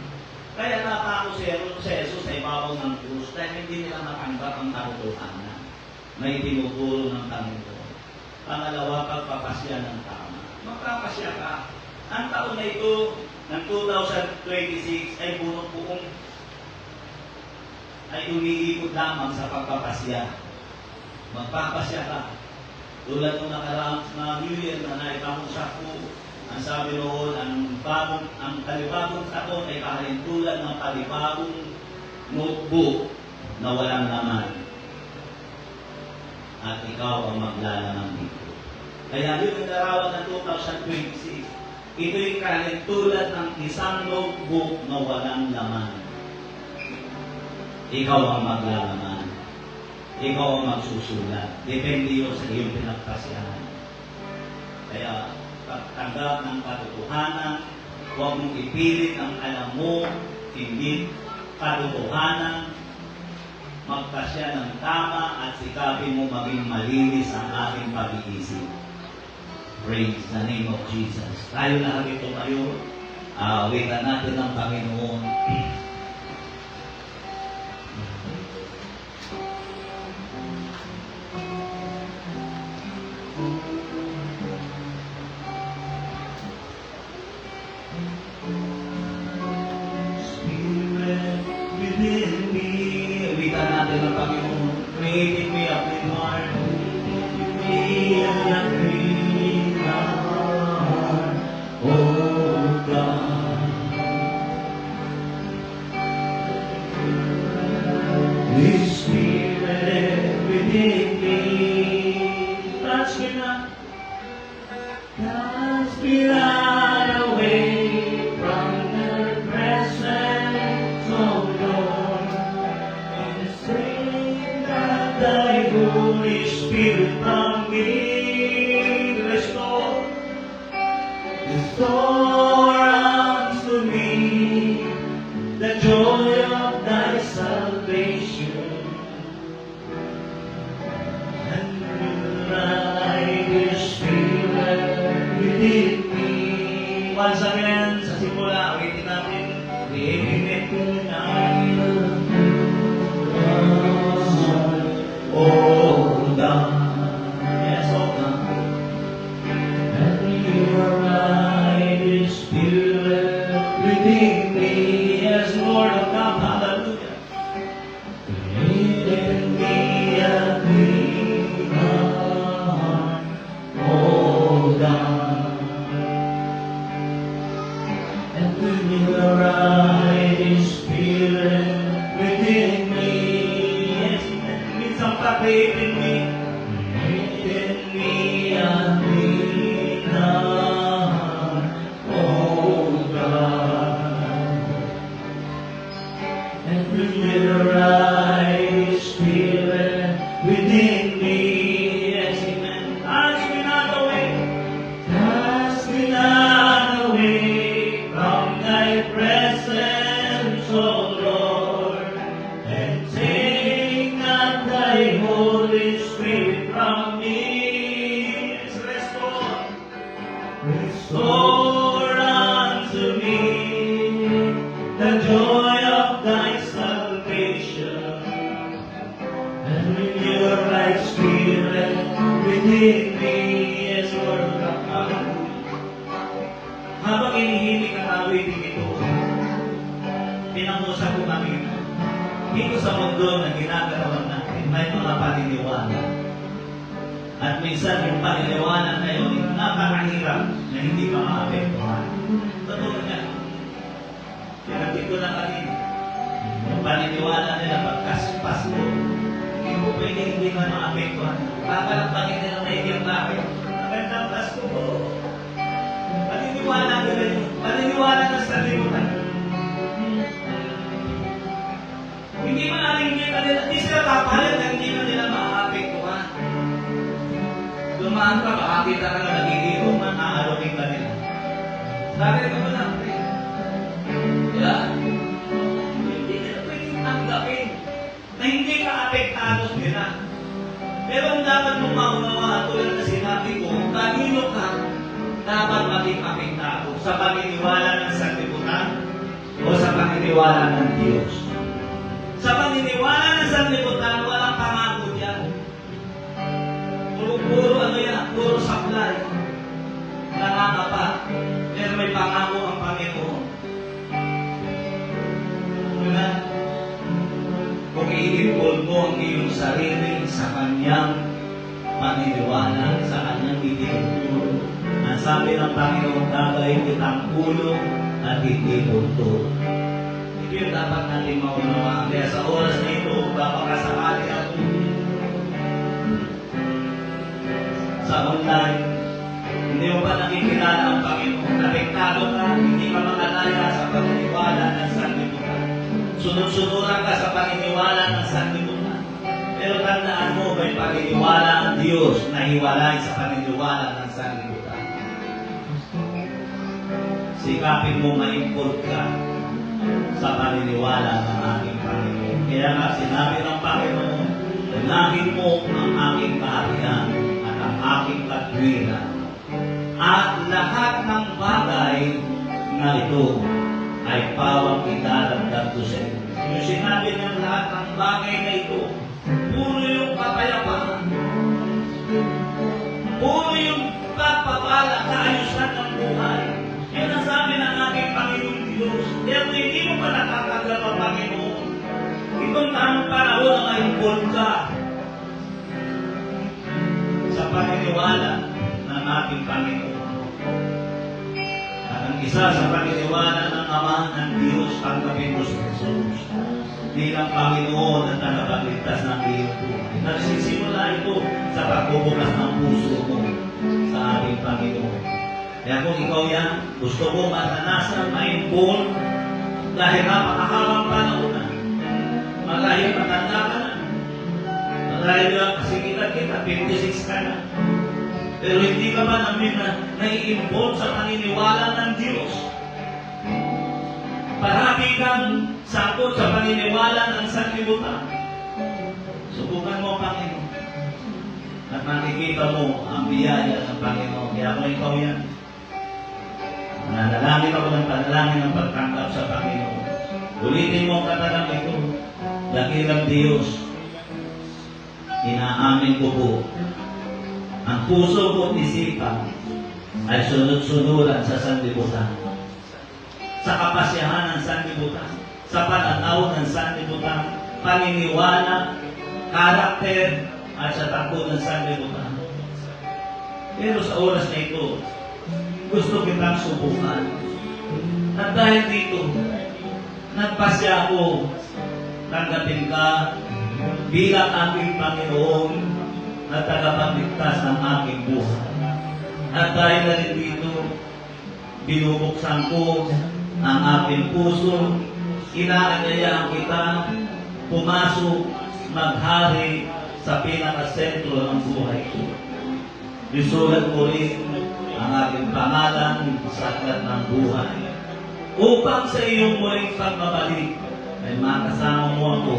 Kaya napako si Jesus sa ibabaw ng krus dahil hindi nila matanggap ang katotohanan. May tinuturo ng Panginoon. Pangalawa, pagpapasya ng tama. Magpapasya ka. Ang taon na ito, ng 2026, ay buong ay umiikot lamang sa pagpapasya. Magpapasya ka. Tulad ng nakaraang na New Year na naipangusap ko, ang sabi noon, ang kalibagong taon ay kahalintulad ng kalibagong notebook na walang laman. At ikaw ang maglalaman dito. Kaya yun ang larawan ng 2026. Ito'y kahalintulad ng isang notebook na walang laman. Ikaw ang maglalaman. Ikaw ang magsusulat. Depende yun sa iyong pinagpasyahan. Kaya, pagtanggap ng katotohanan, huwag mong ipilit ang alam mo, hindi katotohanan, magpasya ng tama at sikapin mo maging malinis ang ating pag-iisip. Praise the name of Jesus. Tayo lahat ito kayo, awitan natin ang Panginoon. Spirit within me, awitan natin ang Panginoon. Creating me a clean heart, give me a clean heart, oh God. This Spirit within me, touch me not away from your presence, oh Lord, and say that thy Holy Spirit from me. yan sa simula, awitin natin. Rinig tayo. Oh, God. Yes, oh, God. And your right spirit within me as Lord of God. Hallelujah. Create me a clean heart, oh God. And with your right spirit within me, yes, minsan pa create in me. Create me a clean heart, oh God. And with your right spirit within me, yes, amen. Cast me not away from thy presence, O Lord, and take not thy Holy Spirit from me. Yes, restore unto me the joy of thy salvation, and with your right spirit within me, yes, Lord God. Habang inihiling ang awiting ito, pinangusap ko kami, dito sa mundo na ginagalawan natin, may mga paniniwala. At minsan yung paniniwala na yun, napakahirap na hindi ka maapektuhan. Totoo niya. Pinagin ko na kanina. Yung paniniwala nila pagkaspas mo, hindi mo pwede hindi ka maapektuhan. Papalagpagin nila na yung bakit. Magandang Pasko po. Paniniwala nila yun. Paniniwala na sa limutan. Hindi maaring hindi kanila, hindi sila papalag na hindi na nila maapektuhan. Dumaan ka, makakita ka na nagigilungan, aalukin ka nila. Sabi ka mo lang, yan. Hindi nila pwedeng tanggapin na hindi ka apektado nila. Pero ang dapat mong maunawaan, tulad na sinabi ko, kanino ka dapat maging apektado? Sa paniniwala ng sanlibutan o sa paniniwala ng Diyos? Sa paniniwala ng sanlibutan, walang pangako dyan. Puro ano yan, puro supply. Nangangapa. Pero may pangako ang Panginoon. Una, kung i-involve mo ang iyong sarili sa Kanyang paniniwala, sa Kanyang itinuturo, ang sabi ng Panginoon, gagawin kitang ulo at hindi bunto. Ito yung dapat natin maunawaan. Kaya sa oras na ito, papakasakali ako sa online, hindi mo ba nakikilala ang Panginoon? Apektado ka, hindi ka makalaya sa paniniwala ng sanlibutan. Sunod-sunuran ka sa paniniwala ng sanlibutan. Pero tandaan mo, may paniniwala ang Diyos na hiwalay sa paniniwala ng sanlibutan. Sikapin mo ma-import ka sa paniniwala ng aking Panginoon. Kaya nga sinabi ng Panginoon, unahin mo ang aking kaharian at ang aking katwiran. At lahat ng bagay na ito ay pawang idaragdag ko sa iyo. Yung sinabi ng lahat ng bagay na ito, puro yung kapayapaan, puro yung pagpapala, kaayusan ng buhay. Yan ang sabi ng aking Panginoon Diyos. Pero hindi mo pa nakakagal ang Panginoon. Itong tamang panahon na ma-involve ka sa paniniwala ng ating Panginoon. At ang isa sa paniniwala ng Ama ng Diyos, tanggapin mo si Jesus bilang Panginoon at tagapagligtas ng iyong buhay. Nagsisimula ito sa pagbubukas ng puso mo sa ating Panginoon. Kaya kung ikaw yan, gusto mo maranasan, ma-involve, dahil napakahawang panahon na, marahil matanda ka na, marahil kasigitan kita, 56 ka na, pero hindi ka ba namin na-i-involve sa paniniwala ng Diyos? Parati kang sakot sa paniniwala ng sanlibutan. Subukan mo, Panginoon. At makikita mo ang biyaya ng Panginoon. Kaya kung ikaw yan, Nanalangin ako ng panalangin ng pagtanggap sa Panginoon. Ulitin mo ang katanang ito. Dakilang Diyos, inaamin ko po, ang puso ko at isipan ay sunod-sunuran sa sanlibutan. Sa kapasyahan ng sanlibutan, sa pananaw ng sanlibutan, paniniwala, karakter, at sa takbo ng sanlibutan. Pero sa oras na ito, gusto kitang subukan. At dahil dito, nagpasya ako, tanggapin ka bilang aking Panginoon na tagapagligtas ng aking buhay. At dahil na rin dito, binubuksan ko ang aking puso, inaanyayaan kita, pumasok, maghari sa pinakasentro ng buhay ko. Isulat ko rin ang aking pangalan sa aklat ng buhay. Upang sa iyong muling pagbabalik, ay makasama mo ako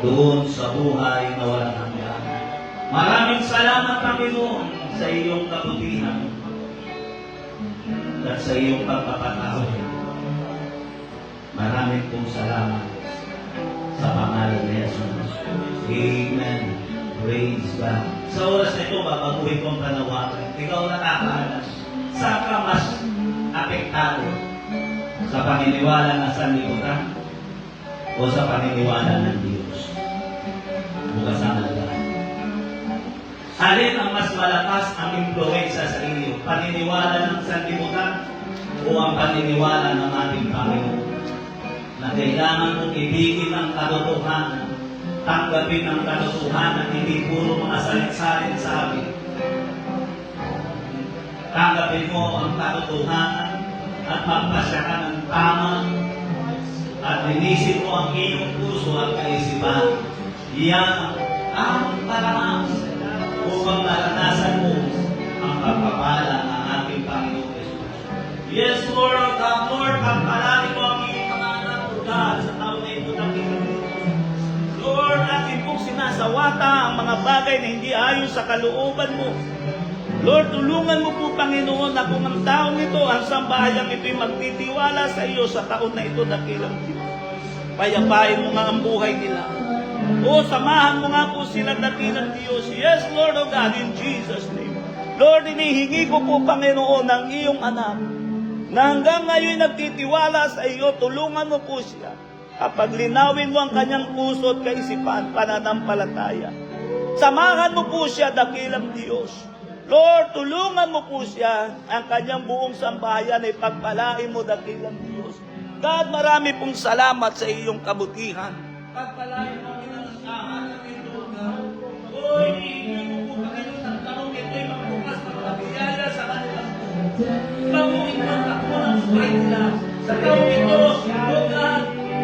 doon sa buhay na walang hanggan. Maraming salamat, Panginoon, sa iyong kabutihan at sa iyong pagpapatawad. Maraming pong salamat sa pangalan ni Jesus. Amen. Praise God. Sa oras na ito, babaguhin kong panawagan. Ikaw nakakaalam. Saan ka mas apektado? Sa paniniwala ng sanlibutan o sa paniniwala ng Diyos? Bukas ang alagaan. Alin ang mas malakas ang impluensya sa inyo? Paniniwala ng sanlibutan o ang paniniwala ng ating Panginoon? Na kailangan mong ibigin ang katotohanan, tanggapin ang katotohanan, hindi puro mga salit-salit sabi. Tanggapin mo ang katotohanan at magpasya ka ng tama at linisin mo ang iyong puso at kaisipan. Iyan ang parang upang maranasan mo ang pagpapala ng ating Panginoon Jesus. Yes, Lord of God, Lord, pagpalali mo ang iyong mga anak o God sa taon na ito ng Lord, atin pong sinasawata ang mga bagay na hindi ayon sa kalooban mo. Lord, tulungan mo po, Panginoon, na kung ang taong ito, ang sambayang ito'y magtitiwala sa iyo sa taon na ito, dakilang Diyos. Payapain mo nga ang buhay nila. O, samahan mo nga po sila, dakilang Diyos. Yes, Lord of God, in Jesus' name. Lord, inihingi ko po, Panginoon, ng iyong anak, na hanggang ngayon nagtitiwala sa iyo, tulungan mo po siya. Kapag linawin mo ang kanyang puso at kaisipan, pananampalataya. Samahan mo po siya, dakilang Diyos. Lord, tulungan mo po siya, ang kanyang buong sambahayan ay pagpalain mo, dakilang Diyos. God, marami pong salamat sa iyong kabutihan. Pagpalain mo kinalasahan ng ito, God. O, iniingi mo po, Panginoon, ang tanong ito'y magbukas ng kabiyaya sa kanilang buhay. Bangunin mo ang takbo ng buhay nila. Sa taong ito, O God,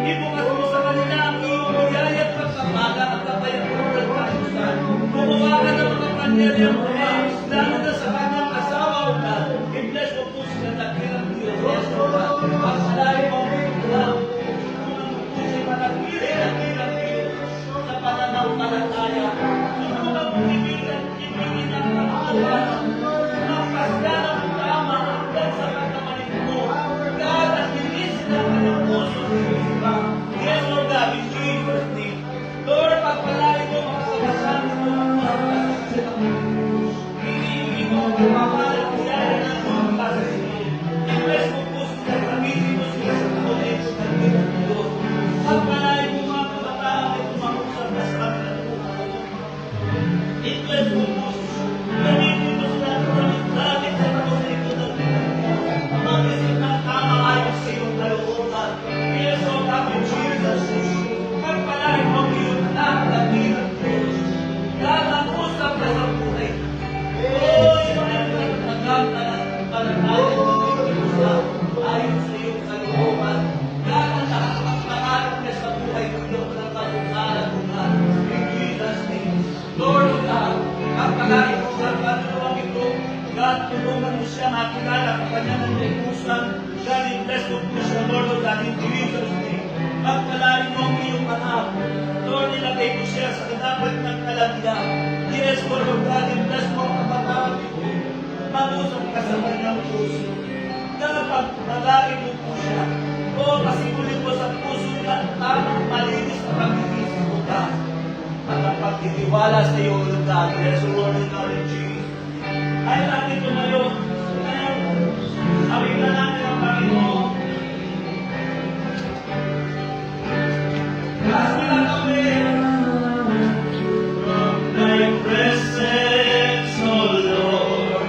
ibukas mo sa kanila ang iyong biyaya at pagpapaga at kapayapang at kasusan. Gumawa ka ng mga panyaryang buhay. Lalo na sa kanyang asawa, O God. I-bless mo po siya, dakilang Diyos. Yes, O God. Pagpalain mo ang iyong lang. Tulungan mo po siya manatili, dakilang Diyos. Sa pananampalataya. Tulungan mo ibigin ang katotohanan. Magpasya ng tama hanggang sa pagkamalit mo. God, at linisin ang kanyang puso. Yes, O God, in Jesus' name. Lord, pagpalain mo mga kabasan mo ang mga tulungan mo siya makilala ang kanyang nagkusan. God, bless mo po siya, Lord, O God, in Jesus' name. Pagpalain mo ang iyong anak. Lord, nilagay mo siya sa dapat ng kalagyan. Yes, Lord, O God, bless mo ang kabataan nito. Mag-usap ka sa kanyang puso. God, Pagkain mo po siya. O, pasigulin mo sa puso na tamang malinis na pag-iisip mo ka. At ang pagtitiwala sa iyo, Lord God, there's a word in our Jesus. Ay natin tumayo. Awin na natin ang Panginoon. As we not away From thy presence, O Lord,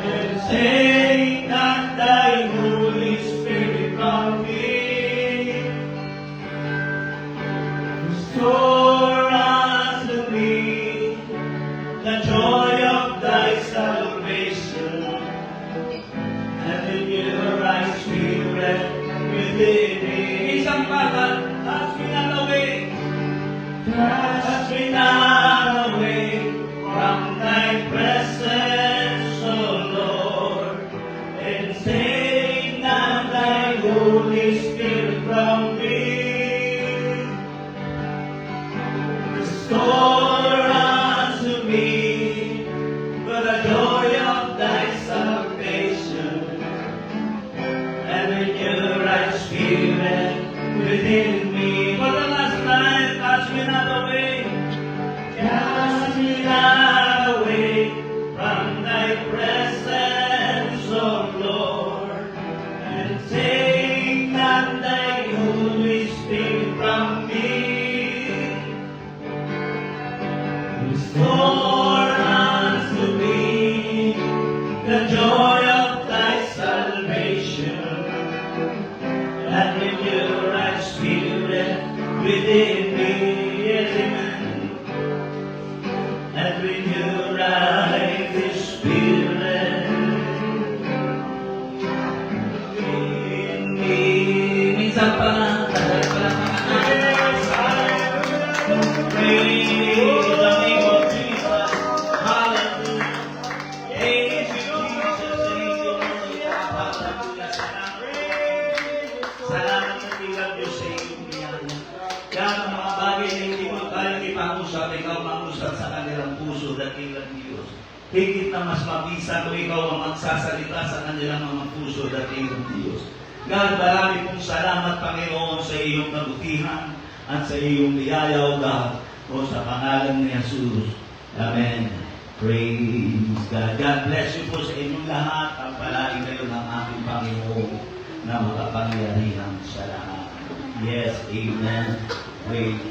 and take not thy Holy Spirit from me. Restore unto me the joy of thy salvation, and renew a right spirit within me. isang patat as we not away. Cast me not away from thy presence, O Lord, and take not thy Holy Spirit from me. Restore unto me the joy of thy salvation, and renew a right spirit within me. For the last time, cast me not away. Cast me not away from thy presence, O Lord, and take not thy Holy Spirit from me. Restore unto me the joy of thy salvation, and renew a right spirit within me. Yes, amen. And renew right spirit within me. Minsan pa lang, tagal pa lang mga praise the name of Jesus. Hallelujah. Praise you, Jesus. Thank you, Lord. Hallelujah. Salamat sa tiwag Diyos sa iyong biyaya. Kaya ang mga bagay na hindi mo kayang ipangusap, ikaw mangusap sa kanilang puso, dakilang Diyos. Higit na mas mabisa kung ikaw ang magsasalita sa kanilang mga puso, dakilang Diyos. God, marami pong salamat, Panginoon, sa iyong kabutihan at sa iyong biyaya, O God, o sa pangalan ni Jesus. Amen. Praise God. God bless you po sa inyong lahat. Ang palagi kayo ng ating Panginoon na makapangyarihan sa lahat. Yes, amen. Praise